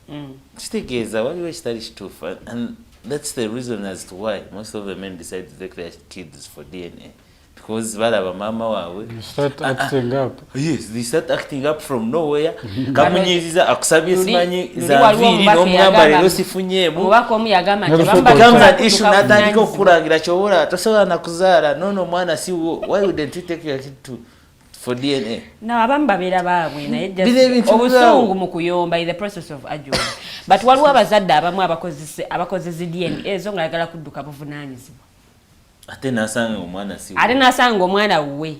Kitegeeza waliwo ekitali kituufu, and that's the reason as to why most of the men decide to take their kids for DNA. Because balaba mama wawe you start acting up. Yes, they start acting up from nowhere. Kamunyiziza akusabye simanyi za viri n'omugamba lero sifunyeemu. Mubaka omu yagamba nti bamba issue natandika okukulangira kyobola tosobola nakuzaala nono omwana si wo. Why wouldn't you take your kid for DNA? No, abamu babeera baabwe naye obusungu mu kuyomba in the process of arguing. But waliwo abazadde abamu abakozesa DNA ezo ng'ayagala kudduka buvunaanyizibwa. Ate nasanga omwana wuwe.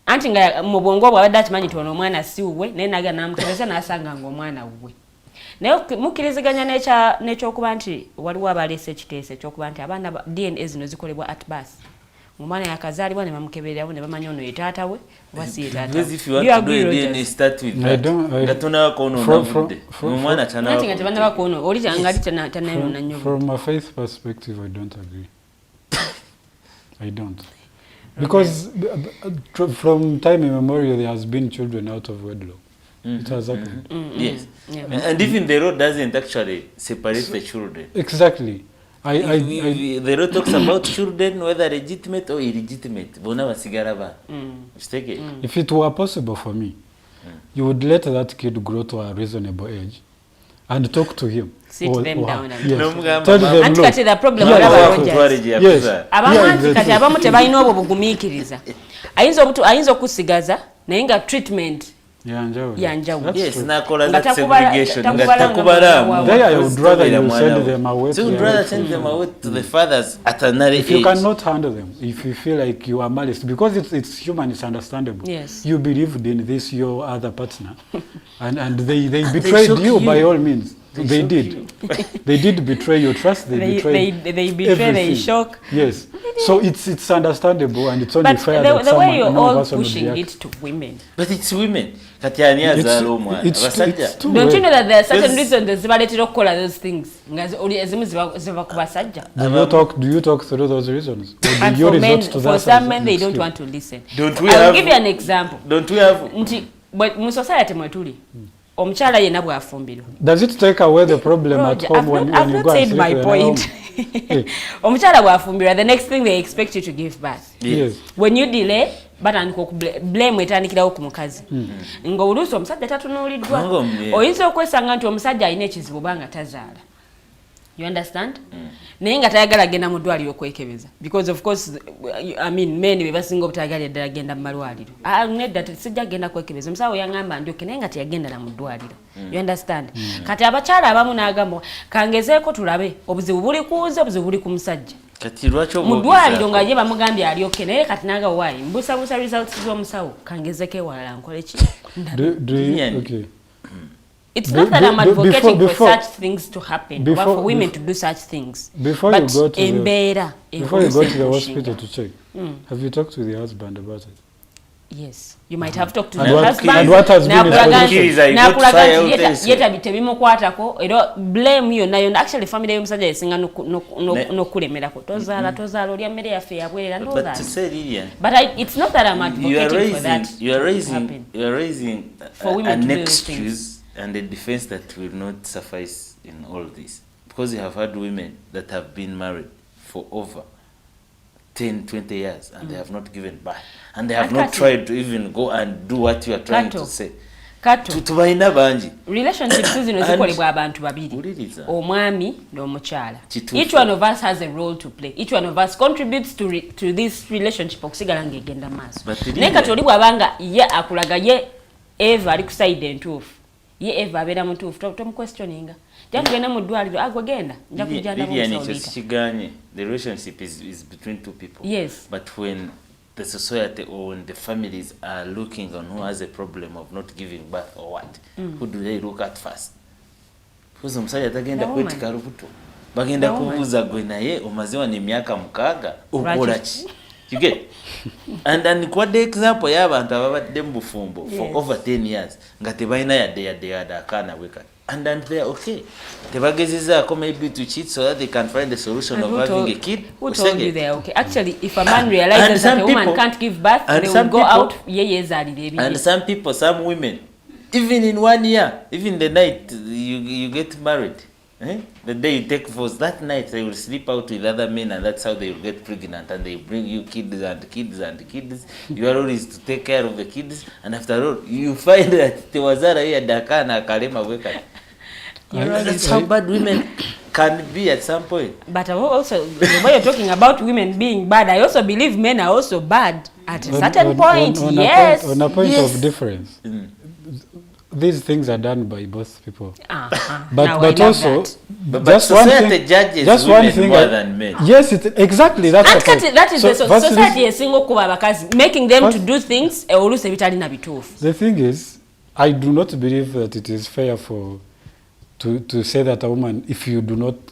Anti nga mu bwongo bw'abadde akimanyi nti ono omwana si wuwe naye naga namukebeza n'asanga ng'omwana wuwe. Naye mukkiriziganya n'ekyokuba nti waliwo abaleese ekiteeso ekyokuba nti abaana DNA zino zikolebwa at birth. Omwana yakazaalibwa ne bamukebererawo ne bamanya ono ye taata we oba si ye taata we. If you want to do a DNA start with that. Anti nga tebannabako ono oli nga tanayona nnyo. From a faith perspective, I don't agree. I don't. Because from time immemorial there has been children out of wedlock. It has happened. Yes. And even the law doesn't actually separate the children. Exactly. The law talks about children, whether legitimate or illegitimate. If it were possible for me, you would let that kid grow to a reasonable age and talk to him. Sit them down and tell them anti kati the problem abamanzi kati abamu tebalina obwo bugumiikiriza ayinza okusigaza naye nga treatment yanjawulo. Yes, nakola that segregation ngatakubalamu. There I would rather you send them away. So you would rather send them away to the fathers at another age. If you cannot handle them, if you feel like you are malice, because it's human, it's understandable. Yes. You believed in this your other partner, and they betrayed you by all means. They did. They did betray your trust. They betrayed. They betray. They shock. Yes. So it's understandable and it's only fair that the way you're all pushing it to women. But it's women. Don't you know that there are certain reasons zibaletera okukola those things? Do you talk through those reasons? Or do you resort to that? For some men, they don't want to listen. I'll give you an example. Don't we have? But mu society mwetuli omukyala yenna bw'afumbirwa. Does it take away the problem at home when you go and sleep my point. Omukyala bw'afumbirwa, the next thing they expect you to give birth. Yes. When you delay, batandika blame etandikirawo ku mukazi. Ng'oluusi omusajja tatunuuliddwa. Oyinza okwesanga nti omusajja alina ekizibu banga tazaala. You understand? Naye nga tayagala genda mu ddwaliro okwekebeza. Because of course, I mean, men be basinga obutayagala ddala genda mu malwaliro. Nedda sijja genda kwekebeza. Omusawo yangamba ndyoke naye nga teyagenda na mu ddwaliro. You understand? Kati abakyala abamu n'agamba kangezeeko tulabe obuzibu buli kuuze obuzibu buli ku musajja. Kati lwaki mu ddwaliro nga ye bamugambye alyoke naye kati n'aga waayi mbusabusa results z'omusawo kangezeeko ewalala nkole ki? Okay. It's not that I'm advocating for such things to happen, but for women to do such things. Before you go to the hospital to check, have you talked to the husband about it? Yes. You might have talked to and the what, husband. And what has been his solution? Yeta bitebimukwatako era blame you nayo actually family y'omusajja yesinga nokulemerako tozaala olya mmere yaffe yabwerera no that. But it's not that I'm advocating for that. You are raising for women an excuse and a defense that will not suffice in all this, because you have had women that have been married for over 10, 20 years and they have not given birth, and they have not tried to even go and do what you are trying to say. Tubaina bangi relationships zino zikolebwa abantu babiri, omwami n'omukyala. Each one of us has a role to play. Each one of us contributes to this relationship okusigala ng'egenda maaso. Naye kati oli bw'abanga ye akulaga ye Eva ali ku side entuufu, ye Eva abeera mutuufu tomuquestioninga. Jagenda mu ddwaliro agwagenda nja kujjana mu the relationship is between two people. Yes. But when the society or when the families are looking on who has a problem of not giving birth or what, who do they look at first? Because omusajja tagenda kwetika lubuto, bagenda kubuuza gwe naye omazewa n'emyaka 6 okola ki? You get? And quite the example y'abantu ababadde mu bufumbo for over 10 years nga tebalina yadde akaana weka. And then they are okay. Tebagezezaako maybe to cheat so that they can find the solution of having a kid. Who told you they are okay? Actually, if a man realizes that a woman can't give birth, they will go out. And some people, some women, even in 1 year, even the night you get married, the day you take divorce, that night they will sleep out with other men, and that's how they will get pregnant, and they bring you kids and kids and kids. Your role is to take care of the kids, and after all, you find that tewazara ya dakana kalema weka. That's how bad women can be at some point. But also, when you're talking about women being bad, I also believe men are also bad at a certain point. Yes. On a point of difference. These things are done by both people. But also, just one thing more than men. Yes, exactly. That's that is the society is single kuba making them to do things. The thing is, I do not believe that it is fair to say that a woman, if you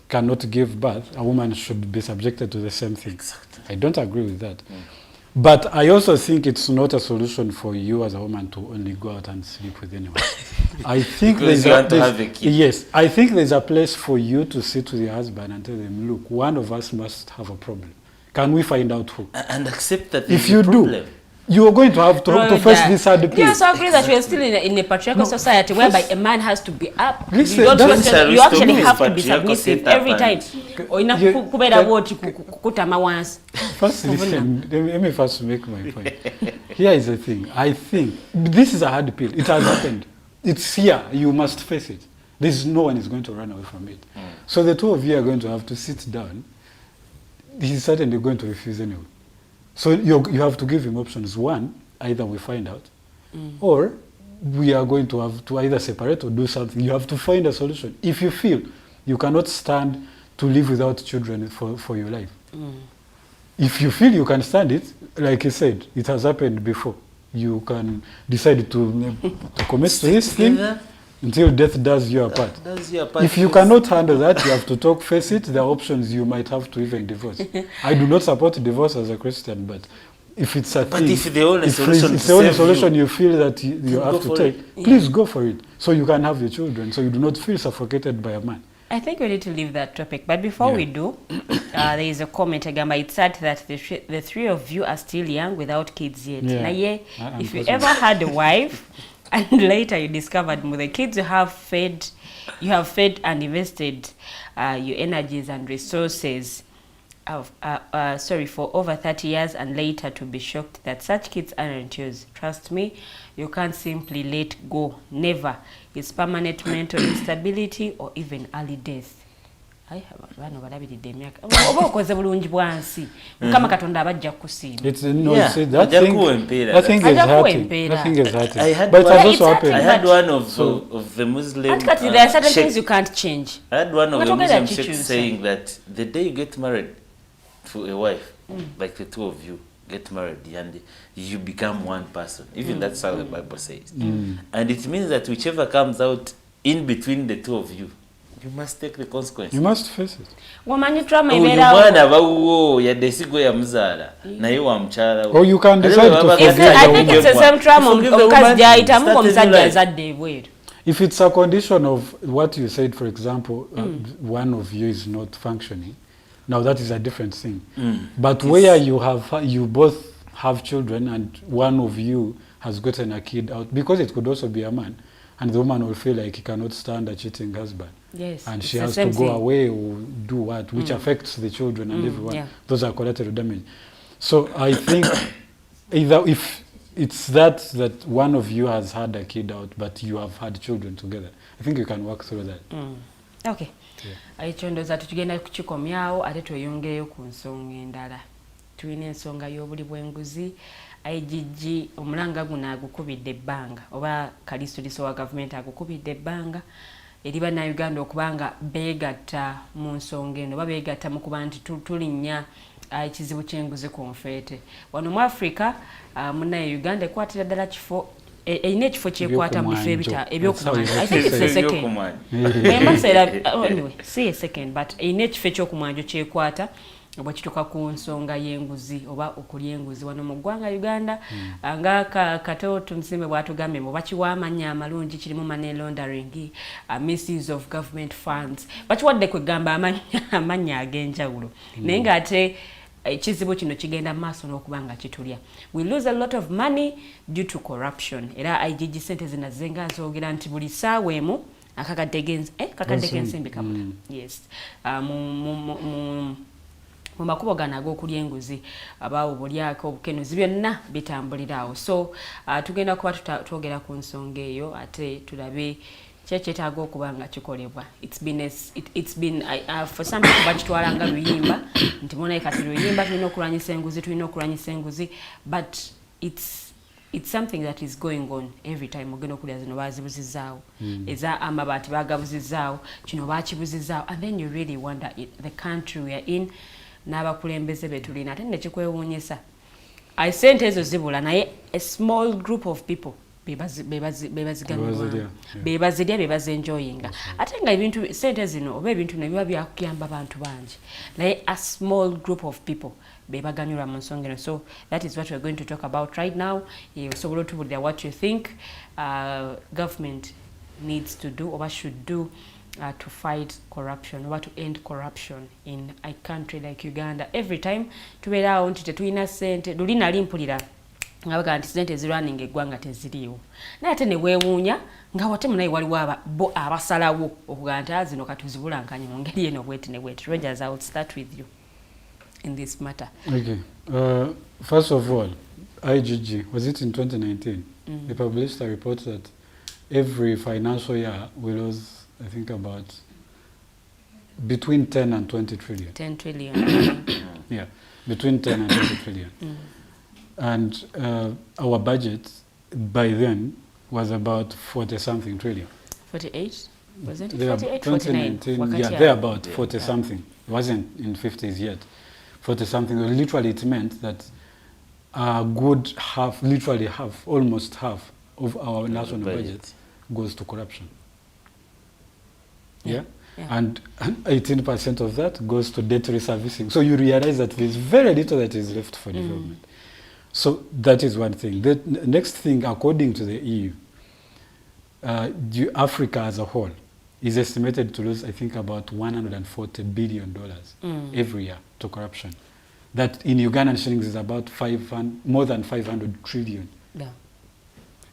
cannot give birth, a woman should be subjected to the same thing. Exactly. I don't agree with that. But I also think it's not a solution for you as a woman to only go out and sleep with anyone. I think yes, I think there's a place for you to sit with your husband and tell them, look, one of us must have a problem. Can we find out who? And accept that if you do, you are going to have to face this hard place. Yes, I agree that we are still in a patriarchal society whereby a man has to be up. Listen, you actually have to be submissive every time. First, listen, let me first make my point. Here is the thing. I think this is a hard pill. It has happened. It's here. You must face it. No one is going to run away from it. So the two of you are going to have to sit down. He's certainly going to refuse anyway. So you have to give him options. One, either we find out, or we are going to have to either separate or do something. You have to find a solution. If you feel you cannot stand to live without children for your life, if you feel you can stand it, like you said, it has happened before. You can decide to commit to this thing until death does you apart. If you cannot handle that, you have to face it. There are options. You might have to even divorce. I do not support divorce as a Christian, but if it's a thing, if the only solution you feel that you have to take, please go for it, so you can have your children, so you do not feel suffocated by a man. I think we need to leave that topic, but before we do, there is a comment again. It's sad that the three of you are still young without kids yet. If you ever had a wife, and later you discovered the kids you have fed and invested your energies and resources for over 30 years, and later to be shocked that such kids aren't yours. Trust me, you can't simply let go. Never. It's permanent mental instability or even early death. Bano balabiridde emyaka oba okoze bulungi bwansi mukama katonda abajja kukusiima. It's no, yeah. That thing is hurting. But it also happened. I had one of the Muslim. There are certain things you can't change. I had one of the Muslim sheikhs saying that the day you get married to a wife, like the two of you get married, and you become one person. Even that's how the Bible says. And it means that whichever comes out in between the two of you, you must take the consequences. You must face it. Womanyi trauma imera bawo ya desigo ya muzala naye wa mchala. Or you can decide to forgive. I think it's the same trauma omukazi jaayitamu omusajja azadde ebweru. If it's a condition of what you said, for example, one of you is not functioning, now that is a different thing. But where you both have children and one of you has gotten a kid out, because it could also be a man, and the woman will feel like he cannot stand a cheating husband. Yes, and she has to go away or do what, which affects the children and everyone. Yeah. Those are collateral damage. So I think either if it's that one of you has had a kid out, but you have had children together, I think you can work through that. Okay. Ekyo ndowooza tugenda kukikomyawo ate tweyongereyo ku nsonga endala. Tulina ensonga y'obuli bw'enguzi. IGG omulanga guno agukubidde ebbanga oba kalisituliso wa gavumenti agukubidde ebbanga eri bannayuganda okubanga beegatta mu nsonga eno oba beegatta mu kuba nti tulinnya ekizibu ky'enguzi ku nfeete. Wano mu Africa munnaye Uganda ekwatira ddala kifo erina ekifo kyekwata mu bifo ebyokumwanjo. I think it's the second. Anyway, see a second, but erina ekifo ekyokumwanjo kyekwata oba kituka ku nsonga y'enguzi oba okulya enguzi wano mu ggwanga Uganda. Nga Kato Tumusiime bw'atugambye mu bakiwa amannya amalungi kirimu money laundering, misuse of government funds, bakiwadde kwegamba amannya ag'enjawulo naye ng'ate ekizibu kino kigenda maaso n'okubanga kitulya. We lose a lot of money due to corruption. Era IGG sente zinazenga zoogera nti buli ssaawa emu kakadde k'ensimbi kabula. Yes. Mu makubo gano ag'okulya enguzi abaawo Obulyake obukenuzi byonna bitambuliraawo. So tugenda kuba twogera ku nsonga eyo ate tulabe kyetaaga okuba nga kikolebwa. It's been for some people bakitwalanga luyimba nti munaye kati luyimba tulina okulwanyisa enguzi, but it's something that is going on every time. Ogenda okulya zino baazibuzizaawo, eza amabaati baagabuzizaawo, kino baakibuzizaawo, and then you really wonder the country we are in n'abakulembeze betulina ate nekikwewuunyisa sente ezo zibula naye a small group of people bebazirya bebazenjoyinga ate nga sente zino oba ebintu nebiba byakuyamba bantu bangi naye a small group of people bebaganyulwa mu nsonga eno. So that is what we're going to talk about right now. Osobola otubulira what you think government needs to do or should do to fight corruption or to end corruption in a country like Uganda. Every time tubeerawo nti tetulina sente luli nali mpulira nga baga nti sente zirwaninga eggwanga teziriiwo naye ate ne weewuunya nga wate munaye waliwo abasalawo okuga nti zino katuzibulankanye mu ngeri eno bweti ne bweti. Rogers, I will start with you in this matter. Okay. First of all, IGG, was it in 2019? They published a report that every financial year we lose, I think, about between 10 and 20 trillion. 10 trillion. Yeah, between 10 and 20 trillion. And our budget by then was about 40-something trillion. 48? Was it? 48, 2019, yeah, they're about 40-something. It wasn't in 50s yet. 40-something. Literally, it meant that a good half, literally half, almost half of our national budget goes to corruption. Yeah. And 18% of that goes to debt reservicing. So you realize that there's very little that is left for development. So that is one thing. The next thing, according to the EU, Africa as a whole is estimated to lose, I think, about $140 billion every year to corruption. That in Ugandan shillings is about more than 500 trillion.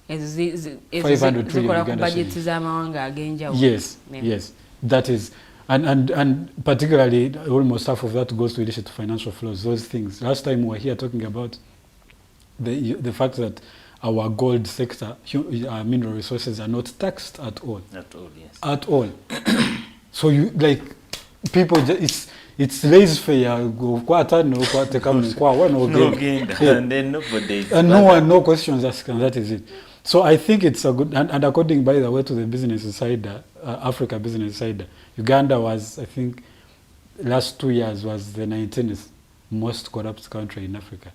500 trillion zikola ku Uganda budget shillings. z'amawanga ag'enjawulo. Yes, yes, that is, and particularly almost half of that goes to illicit financial flows. Those things. Last time we were here talking about the fact that our gold sector, our mineral resources are not taxed at all. At all, yes. At all. So you like people. It's laissez-faire. Go quarter no quarter come one No gain, and then nobody. And no questions asked, and that is it. So I think it's a good, and according, by the way, to the Business Insider, Africa Business Insider, Uganda was, I think, last 2 years was the 19th most corrupt country in Africa.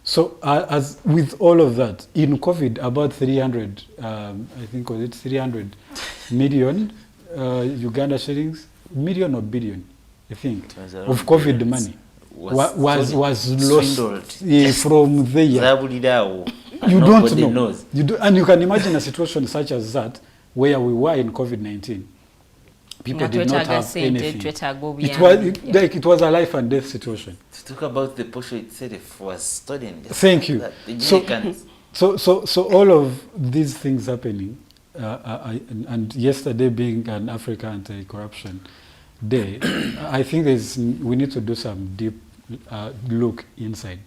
So as with all of that, in COVID, about 300, I think was it 300 million Uganda shillings, million or billion, I think, of COVID money was lost from there. You don't know. You do, and you can imagine a situation such as that, where we were in COVID-19. People did not have anything. It was a life and death situation. To talk about the posho itself was stolen. Thank you. So all of these things happening, and yesterday being an Africa Anti-Corruption Day, I think we need to do some deep look inside.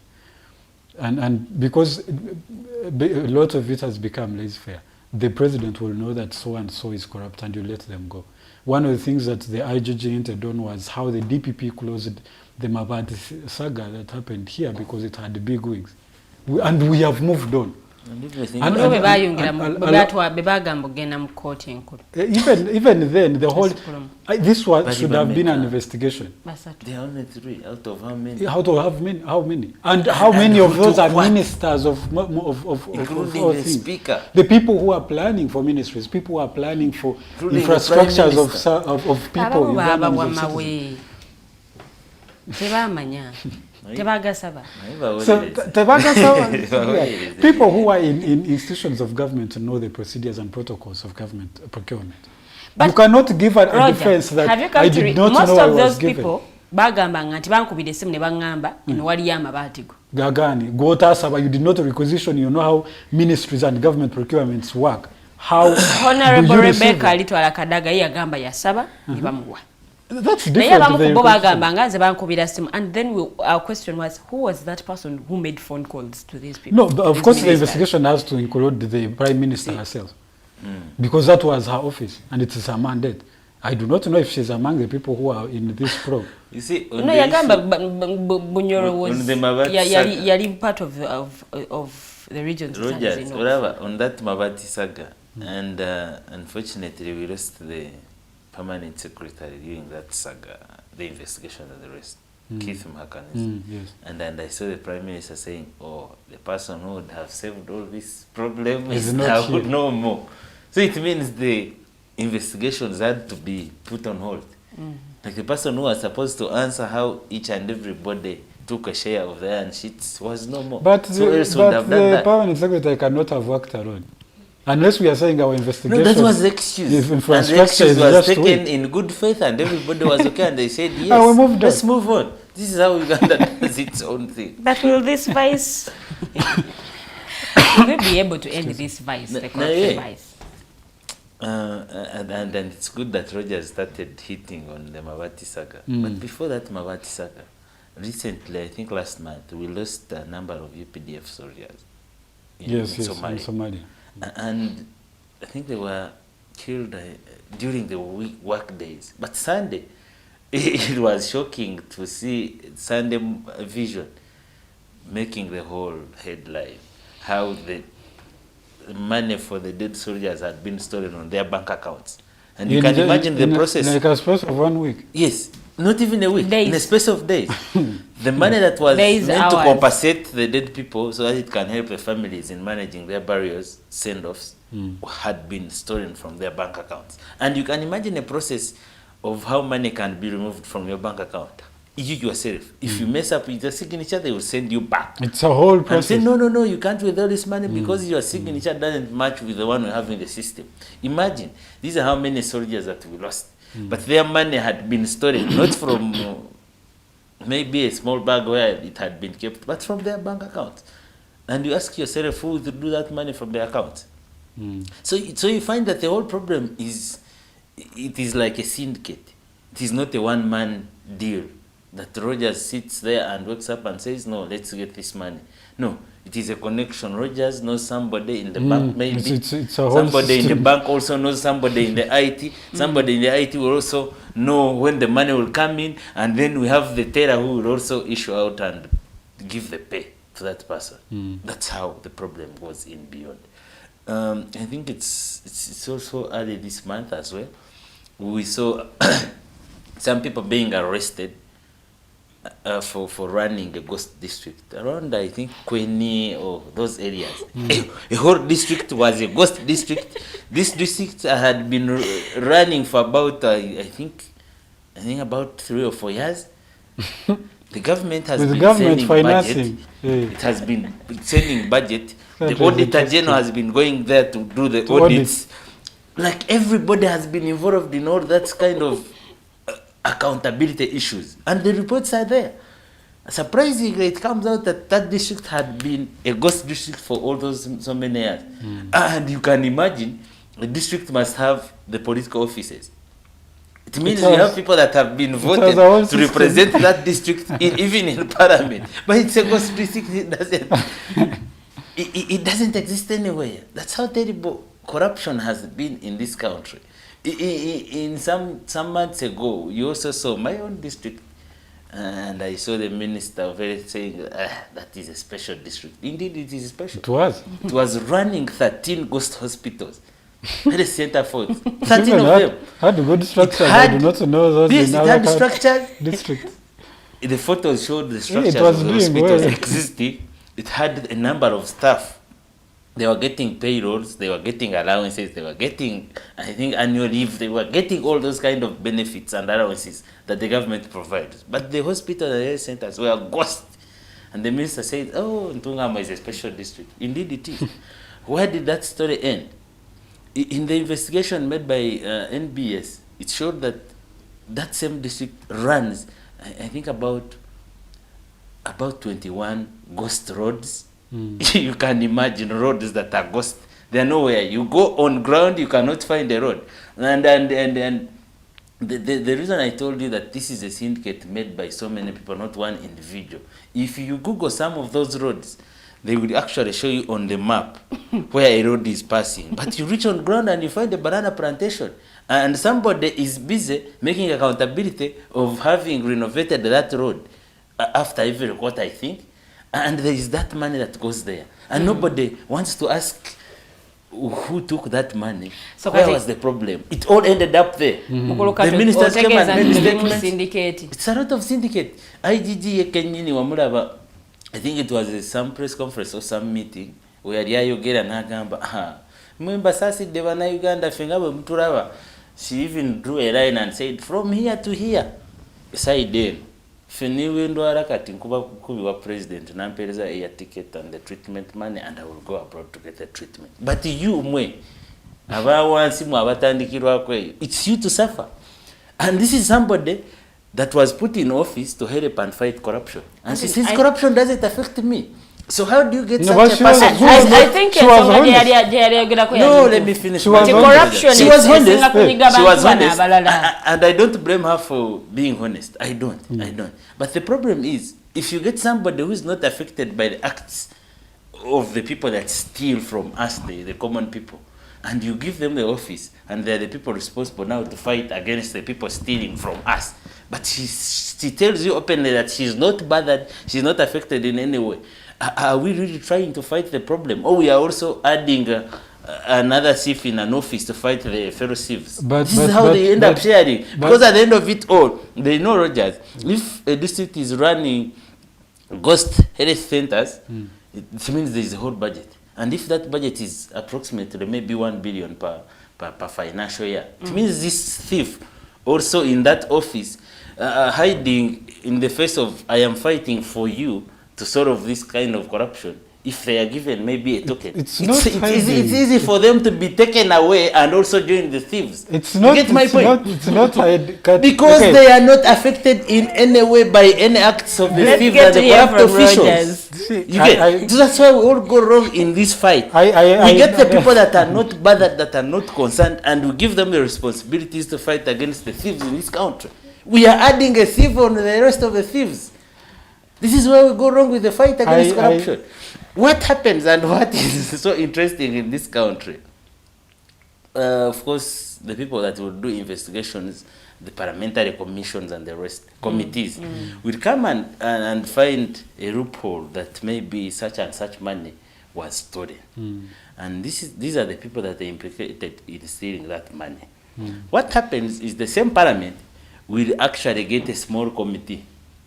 And because a lot of it has become laissez-faire, the president will know that so and so is corrupt and you let them go. One of the things that the IGG hinted on was how the DPP closed the Mabati saga that happened here because it had big wings. And we have moved on. Even then, the whole this should have been an investigation. There are only 3 out of how many? How many? And how many of those are ministers of including the speaker? The people who are planning for ministries, people who are planning for infrastructures of people. People who are in institutions of government know the procedures and protocols of government procurement. But you cannot give a defense that I did not know I was given. Most of those people bagamba nti bankubidde essimu ne bangamba eno waliyo amabaati go. Gagani, Gotasaba, you did not requisition, you know how ministries and government procurements work. How Honorable Rebecca alitwala kadaga ye agamba yasaba ne bamuwa. That's different. And then our question was, who was that person who made phone calls to these people? No, but of course the investigation has to include the Prime Minister herself. Because that was her office and it is her mandate. I do not know if she's among the people who are in this probe. You see, no, Yagamba Bunyoro was yali part of the regions. Rogers, whatever, on that Mabati saga. And unfortunately we lost the permanent secretary during that saga, the investigation and the rest, Keith Mhakan. Yes. And I saw the Prime Minister saying, oh, the person who would have saved all this problem is not now no more. So it means the investigations had to be put on hold. Like the person who was supposed to answer how each and everybody took a share of the iron sheets was no more. But so the permanent secretary cannot have worked alone. Unless we are saying our investigation. No, that was the excuse. And the excuse was taken in good faith and everybody was okay and they said, yes, let's move on. This is how Uganda does its own thing. But will this vice... will we be able to end this vice, the corruption vice? And it's good that Rogers started hitting on the Mabati saga. But before that Mabati saga, recently, I think last month, we lost a number of UPDF soldiers in Somalia. And I think they were killed during the work days. But Sunday, it was shocking to see Sunday Vision making the whole headline. How the money for the dead soldiers had been stolen on their bank accounts. And you can imagine the process. Like a space of 1 week. Yes. Not even a week, in a space of days. The money that was meant to compensate the dead people so that it can help the families in managing their burials, send-offs, had been stolen from their bank accounts. And you can imagine a process of how money can be removed from your bank account. You yourself, if you mess up with your signature, they will send you back. It's a whole process. And say, no, you can't withdraw this money because your signature doesn't match with the one we have in the system. Imagine, these are how many soldiers that we lost. But their money had been stolen, not from maybe a small bag where it had been kept, but from their bank account. And you ask yourself, who would do that money from their account? So you find that the whole problem is, it is like a syndicate. It is not a one-man deal that Rogers sits there and wakes up and says, no, let's get this money. No, it is a connection. Rogers knows somebody in the bank, maybe. It's a whole somebody system. in the bank also knows somebody in the IT. Somebody in the IT will also know when the money will come in. And then we have the teller who will also issue out and give the pay to that person. That's how the problem goes in beyond. I think it's also early this month as well. We saw some people being arrested for running a ghost district around, I think, Kweni or those areas. A whole district was a ghost district. This district had been running for about, I think about 3 or 4 years. The government has been sending budget. It has been sending budget. The Auditor General has been going there to do the audits. Like everybody has been involved in all that kind of accountability issues. And the reports are there. Surprisingly, it comes out that that district had been a ghost district for all those so many years. And you can imagine, the district must have the political offices. It means we have people that have been voted to represent that district, even in parliament. But it's a ghost district. It doesn't exist anywhere. That's how terrible corruption has been in this country. In some months ago, you also saw my own district, and I saw the minister of health saying that is a special district. Indeed, it is special. It was running 13 ghost hospitals. Health center for 13 of them. Had good structures. I do not know those. Yes, it had structures. District. The photos showed the structures of the hospitals existing. It had a number of staff. They were getting payrolls, they were getting allowances, they were getting, I think, annual leave, they were getting all those kind of benefits and allowances that the government provides. But the hospital and health centers were ghost. And the minister said, oh, Ntungama is a special district. Indeed it is. Where did that story end? In the investigation made by NBS, it showed that that same district runs, I think, about 21 ghost roads. You can imagine roads that are ghost. They are nowhere. You go on ground, you cannot find a road. And the reason I told you that this is a syndicate made by so many people, not one individual. If you Google some of those roads, they would actually show you on the map where a road is passing. But you reach on ground and you find a banana plantation. And somebody is busy making accountability of having renovated that road after every quarter, I think. And there is that money that goes there. And nobody wants to ask who took that money. So where was the problem? It all ended up there. The ministers came and made statements. It's a lot of syndicate. IGG Kenyini Wamuraba, I think it was some press conference or some meeting where jongera nagamba, Mwemba sasi devana Uganda fengabe mturaba. She even drew a line and said, from here to here. Side Feniwe ndo harakati nkuba kukubiwa president nampereza air ticket and the treatment money and I will go abroad to get the treatment. But you mwe abawansi mu abatandikirwa kwe, it's you to suffer. And this is somebody that was put in office to help and fight corruption. And she says corruption doesn't affect me. So how do you get such a person? I think she was honest. No, let me finish. She was honest. She was honest. And I don't blame her for being honest. I don't. But the problem is, if you get somebody who is not affected by the acts of the people that steal from us, the common people, and you give them the office, and they're the people responsible now to fight against the people stealing from us. But she tells you openly that she's not bothered, she's not affected in any way. Are we really trying to fight the problem? Or we are also adding another thief in an office to fight the fellow thieves? This is how they end up sharing. Because at the end of it all, they know, Rogers, if a district is running ghost health centers, it means there is a whole budget. And if that budget is approximately maybe 1 billion per financial year, it means this thief also in that office hiding in the face of, I am fighting for you to solve this kind of corruption. If they are given maybe a token, it's easy for them to be taken away and also join the thieves. It's not. You get my point? It's not because they are not affected in any way by any acts of the thieves and the corrupt officials. see, You get, that's why we all go wrong in this fight. We get the people that are not bothered, that are not concerned, and we give them the responsibilities to fight against the thieves in this country. We are adding a thief on the rest of the thieves. This is where we go wrong with the fight against corruption. What happens and what is so interesting in this country? Of course, the people that will do investigations, the parliamentary commissions and the rest, committees, will come and find a loophole that maybe such and such money was stolen. And these are the people that are implicated in stealing that money. What happens is the same parliament will actually get a small committee,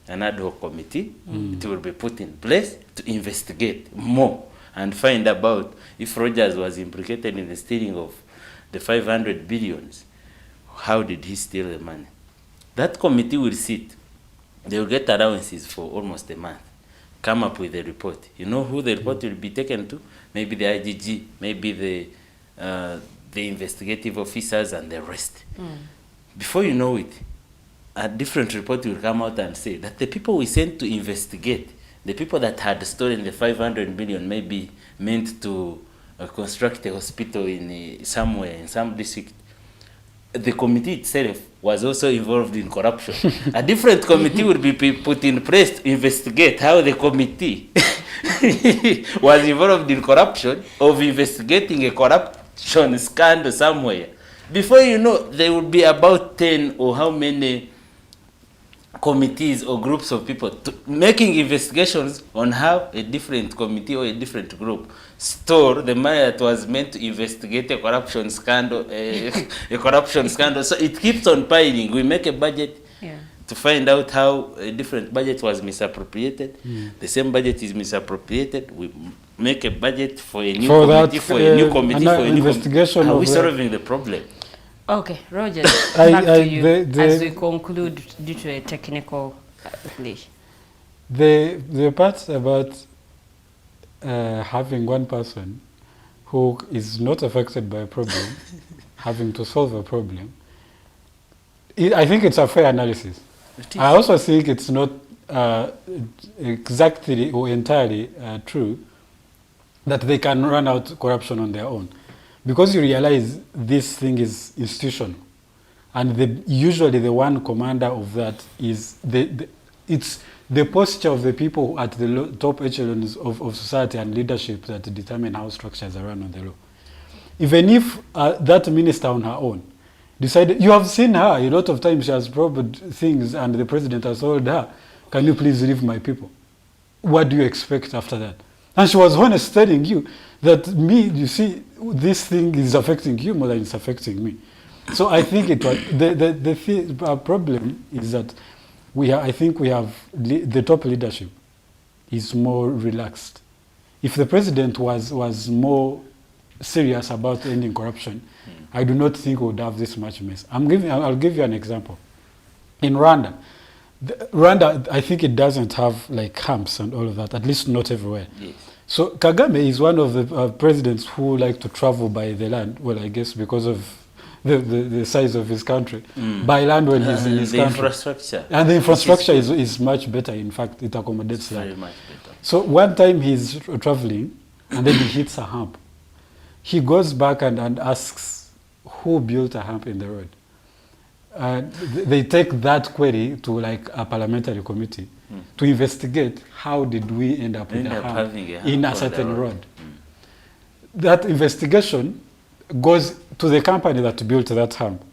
an ad hoc committee. It will be put in place to investigate more and find about if Rogers was implicated in the stealing of the 500 billions. How did he steal the money? That committee will sit. They will get allowances for almost a month. Come up with a report. You know who the report will be taken to? Maybe the IGG, maybe the investigative officers and the rest. Before you know it, a different report will come out and say that the people we sent to investigate, the people that had stolen the 500 billion, maybe meant to construct a hospital in somewhere, in some district, the committee itself was also involved in corruption. A different committee would be put in place to investigate how the committee was involved in corruption, of investigating a corruption scandal somewhere. Before you know, there would be about 10 or how many committees or groups of people making investigations on how a different committee or a different group stole the money that was meant to investigate a corruption scandal. A corruption scandal. So it keeps on piling. We make a budget to find out how a different budget was misappropriated. The same budget is misappropriated. We make a budget for a new committee, for a new committee, for a new investigation. Are we solving the problem? Okay, Roger, back to you as we conclude due to a technical glitch. The part about having one person who is not affected by a problem having to solve a problem, I think it's a fair analysis. I also think it's not exactly or entirely true that they can run out corruption on their own. Because you realize this thing is institutional, and usually the one commander of that is it's the posture of the people at the top echelons of society and leadership that determine how structures are run on the law. Even if that minister on her own decided, you have seen her, a lot of times she has probed things and the president has told her, can you please leave my people? What do you expect after that? And she was honest, telling you that you see, this thing is affecting you more than it's affecting me. So I think it was the problem is that I think we have the top leadership is more relaxed. If the president was more serious about ending corruption, I do not think we would have this much mess. I'll give you an example. In Rwanda, I think it doesn't have like camps and all of that, at least not everywhere. Yes. So Kagame is one of the presidents who like to travel by the land. Well, I guess because of the size of his country, by land when he's in his country. Infrastructure. And the infrastructure is much better. In fact, it accommodates that. Very much better. So one time he's traveling and then he hits a hump. He goes back and asks who built a hump in the road. They take that query to like a parliamentary committee to investigate how did we end up with a hump in a certain road. That investigation goes to the company that built that hump.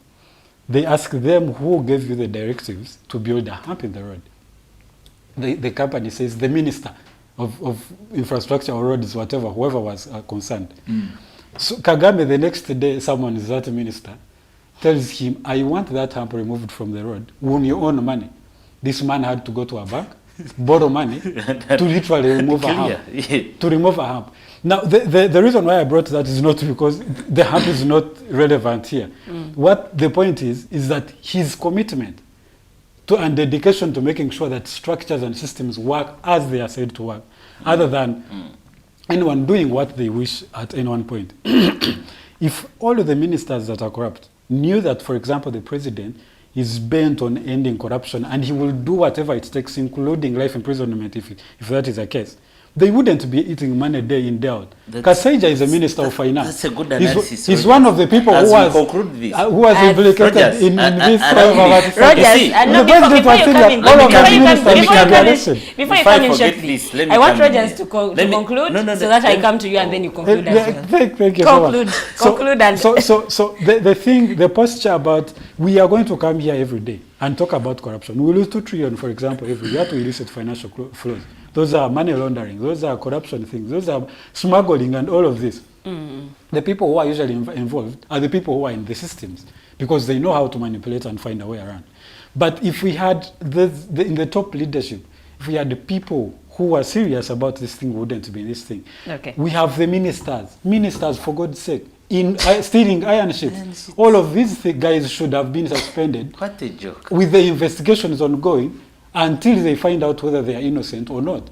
They ask them who gave you the directives to build a hump in the road. The company says the minister of infrastructure or roads, whatever, whoever was concerned. So Kagame, the next day, someone is that minister, tells him, I want that hump removed from the road on your own money. This man had to go to a bank, borrow money to literally remove a hump. To remove a hump. Now, the reason why I brought that is not because the hump is not relevant here. What the point is that his commitment and dedication to making sure that structures and systems work as they are said to work, other than anyone doing what they wish at any one point. If all of the ministers that are corrupt knew that, for example, the president is bent on ending corruption and he will do whatever it takes, including life imprisonment if that is the case, they wouldn't be eating money day in, day out. Kaseija is a minister of finance. That's a good analysis. He's one of the people who was implicated in this. Before you come in shortly, I want Rogers to conclude so that I come to you and then you conclude as well. Thank you Conclude. So the posture about we are going to come here every day and talk about corruption. We lose 2 trillion, for example, every year to illicit financial flows. Those are money laundering. Those are corruption things. Those are smuggling and all of this. The people who are usually involved are the people who are in the systems because they know how to manipulate and find a way around. But if we had in the top leadership, if we had the people who are serious about this thing, wouldn't be this thing. Okay. We have the ministers, for God's sake, in stealing iron ships. All of these guys should have been suspended. What a joke. With the investigations ongoing until they find out whether they are innocent or not.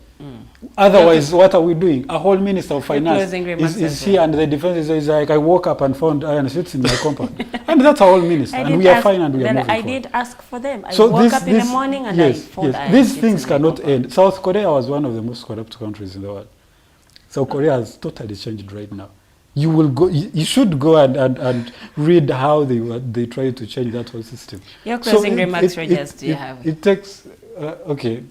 Otherwise, what are we doing? A whole minister of finance is here and the defense is like, I woke up and found iron ships in my compound. And that's a whole minister. And we are fine and we are moving forward. I did ask for them. I woke up in the morning and I found iron These ships things cannot end. South Korea was one of the most corrupt countries in the world. South Korea has totally changed right now. You will go. You should go and read how they try to change that whole system. Your closing remarks, Rogers, do you have? It takes. Okay.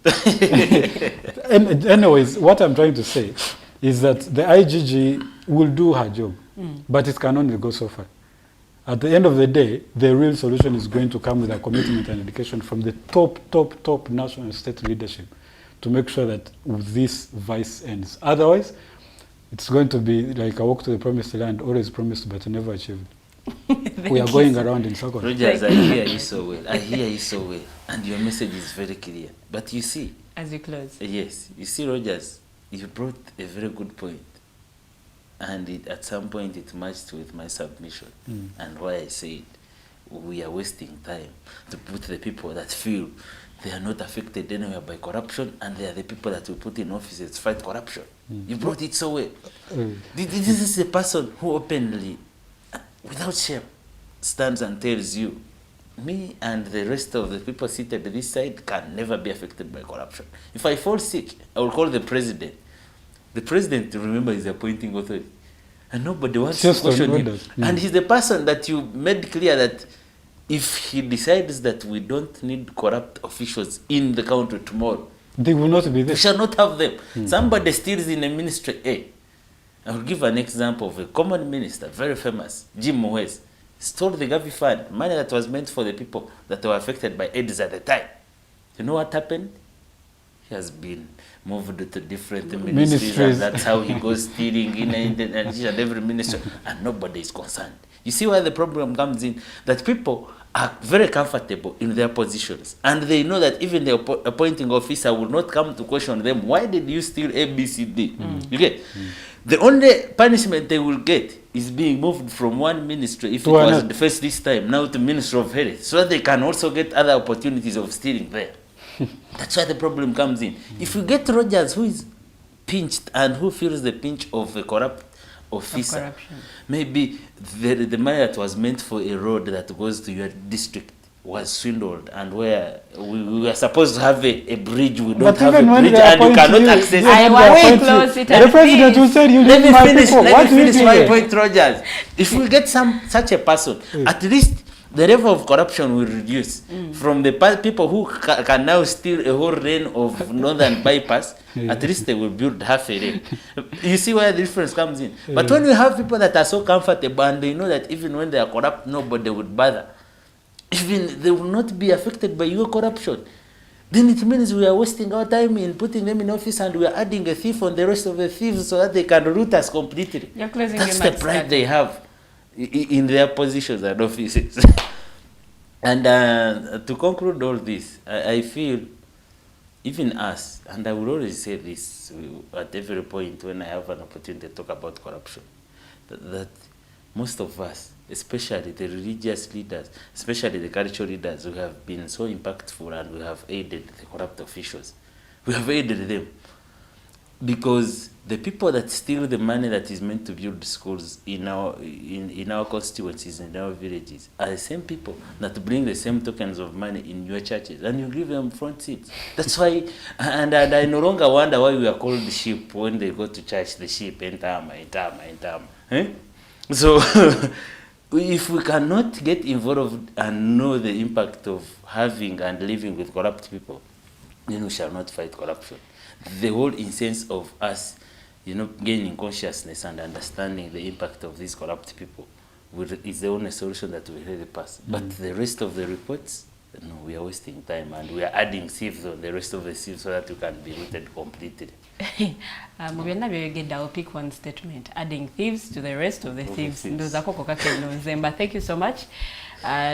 Anyways, what I'm trying to say is that the IGG will do her job, but it can only go so far. At the end of the day, the real solution is going to come with a commitment and dedication from the top national and state leadership to make sure that this vice ends. Otherwise, it's going to be like a walk to the promised land, always promised but never achieved. We are going around in circles. Rogers, I hear you so well. And your message is very clear. But you see, as you close. Yes, you see, Rogers, you brought a very good point. And at some point it matched with my submission. And why I said we are wasting time to put the people that feel they are not affected anywhere by corruption, and they are the people that we put in offices to fight corruption. You brought it so well. This is a person who openly, without shame, stands and tells you, me and the rest of the people seated this side can never be affected by corruption. If I fall sick, I will call the president. The president, remember, is the appointing authority. And nobody wants to question him. And he's the person that you made clear that if he decides that we don't need corrupt officials in the country tomorrow, they will not be there. We shall not have them. Somebody steals in a ministry A. I will give an example of a common minister, very famous, Jim Muhwezi. Stole the Gavi fund, money that was meant for the people that were affected by AIDS at the time. You know what happened? He has been moved to different ministries, and that's how he goes stealing in each and every ministry, and nobody is concerned. You see why the problem comes in? That people are very comfortable in their positions, and they know that even the appointing officer will not come to question them. Why did you steal A, B, C, D? You get? The only punishment they will get is being moved from one ministry, if it was the first this time, now to Ministry of Health, so that they can also get other opportunities of stealing there. That's why the problem comes in. If you get Rogers, who is pinched and who feels the pinch of a corrupt officer, maybe the money that was meant for a road that goes to your district was swindled, and where we were supposed to have a bridge, we don't have a bridge, and you cannot access it. I want to close it. The president will say, let me finish my point, Rogers. If we get such a person, at least the level of corruption will reduce from the people who can now steal a whole lane of northern bypass. At least they will build half a lane. You see where the difference comes in. But when you have people that are so comfortable and they know that even when they are corrupt, nobody would bother, even they will not be affected by your corruption, then it means we are wasting our time in putting them in office, and we are adding a thief on the rest of the thieves so that they can root us completely. That's the pride they have in their positions and offices. And to conclude all this, I feel even us, and I will always say this at every point when I have an opportunity to talk about corruption, that most of us, especially the religious leaders, especially the cultural leaders, who have been so impactful and we have aided the corrupt officials, we have aided them. because the people that steal the money that is meant to build schools in our constituencies, in our villages, are the same people that bring the same tokens of money in your churches, and you give them front seats. That's why, and I no longer wonder why we are called the sheep when they go to church. The sheep, entama. So, if we cannot get involved and know the impact of having and living with corrupt people, then we shall not fight corruption. The whole essence of us, gaining consciousness and understanding the impact of these corrupt people is the only solution that will really pass. But the rest of the reports, no, we are wasting time, and we are adding thieves on the rest of the thieves so that we can be rooted completely. I'll pick one statement, adding thieves to the rest of the thieves. Thank you so much.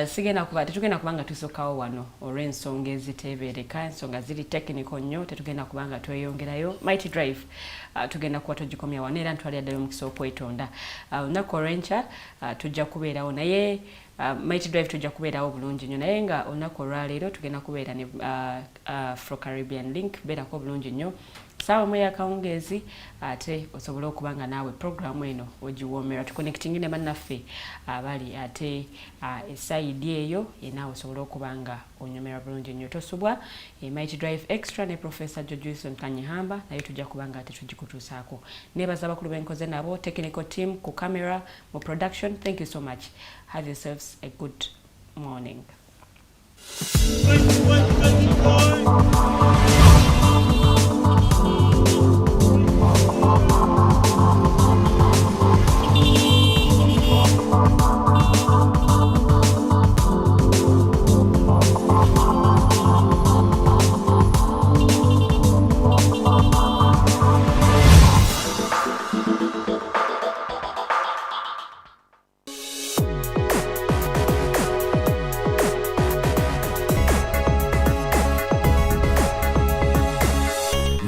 Sigena tetugenda kubanga tusokawo wano olw'ensonga eziteebereka, ensonga ziri technical nnyo, tetugenda kubanga tweyongerayo. Mighty Drive tugenda kuba tugikomya wano era ntwalira ddala omukisa okwetonda. Olunaku olw'enkya tujja kubeerawo naye Mighty Drive tujja kubeerawo bulungi nnyo, naye nga olunaku olwaleero tugenda kubeera ne Afro Caribbean Link, beerako bulungi nnyo. Sawa mweya kawungezi ate osobola okubanga naawe programu eno ogiwoomera tuconnecting ne bannaffe abali ate esaidi eyo naawe osobola okubanga onyomera bulungi nnyo. Tosubwa Mighty Drive Extra ne Professor Joyce Kanyihamba naye tujja kubanga ate tugikutuusaako. Neebaza abakulu b'enkoze nabo, technical team, ku camera, mu production. Thank you so much. Have yourselves a good morning.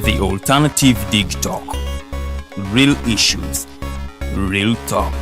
The Alternative Digitalk. Real issues, real talk.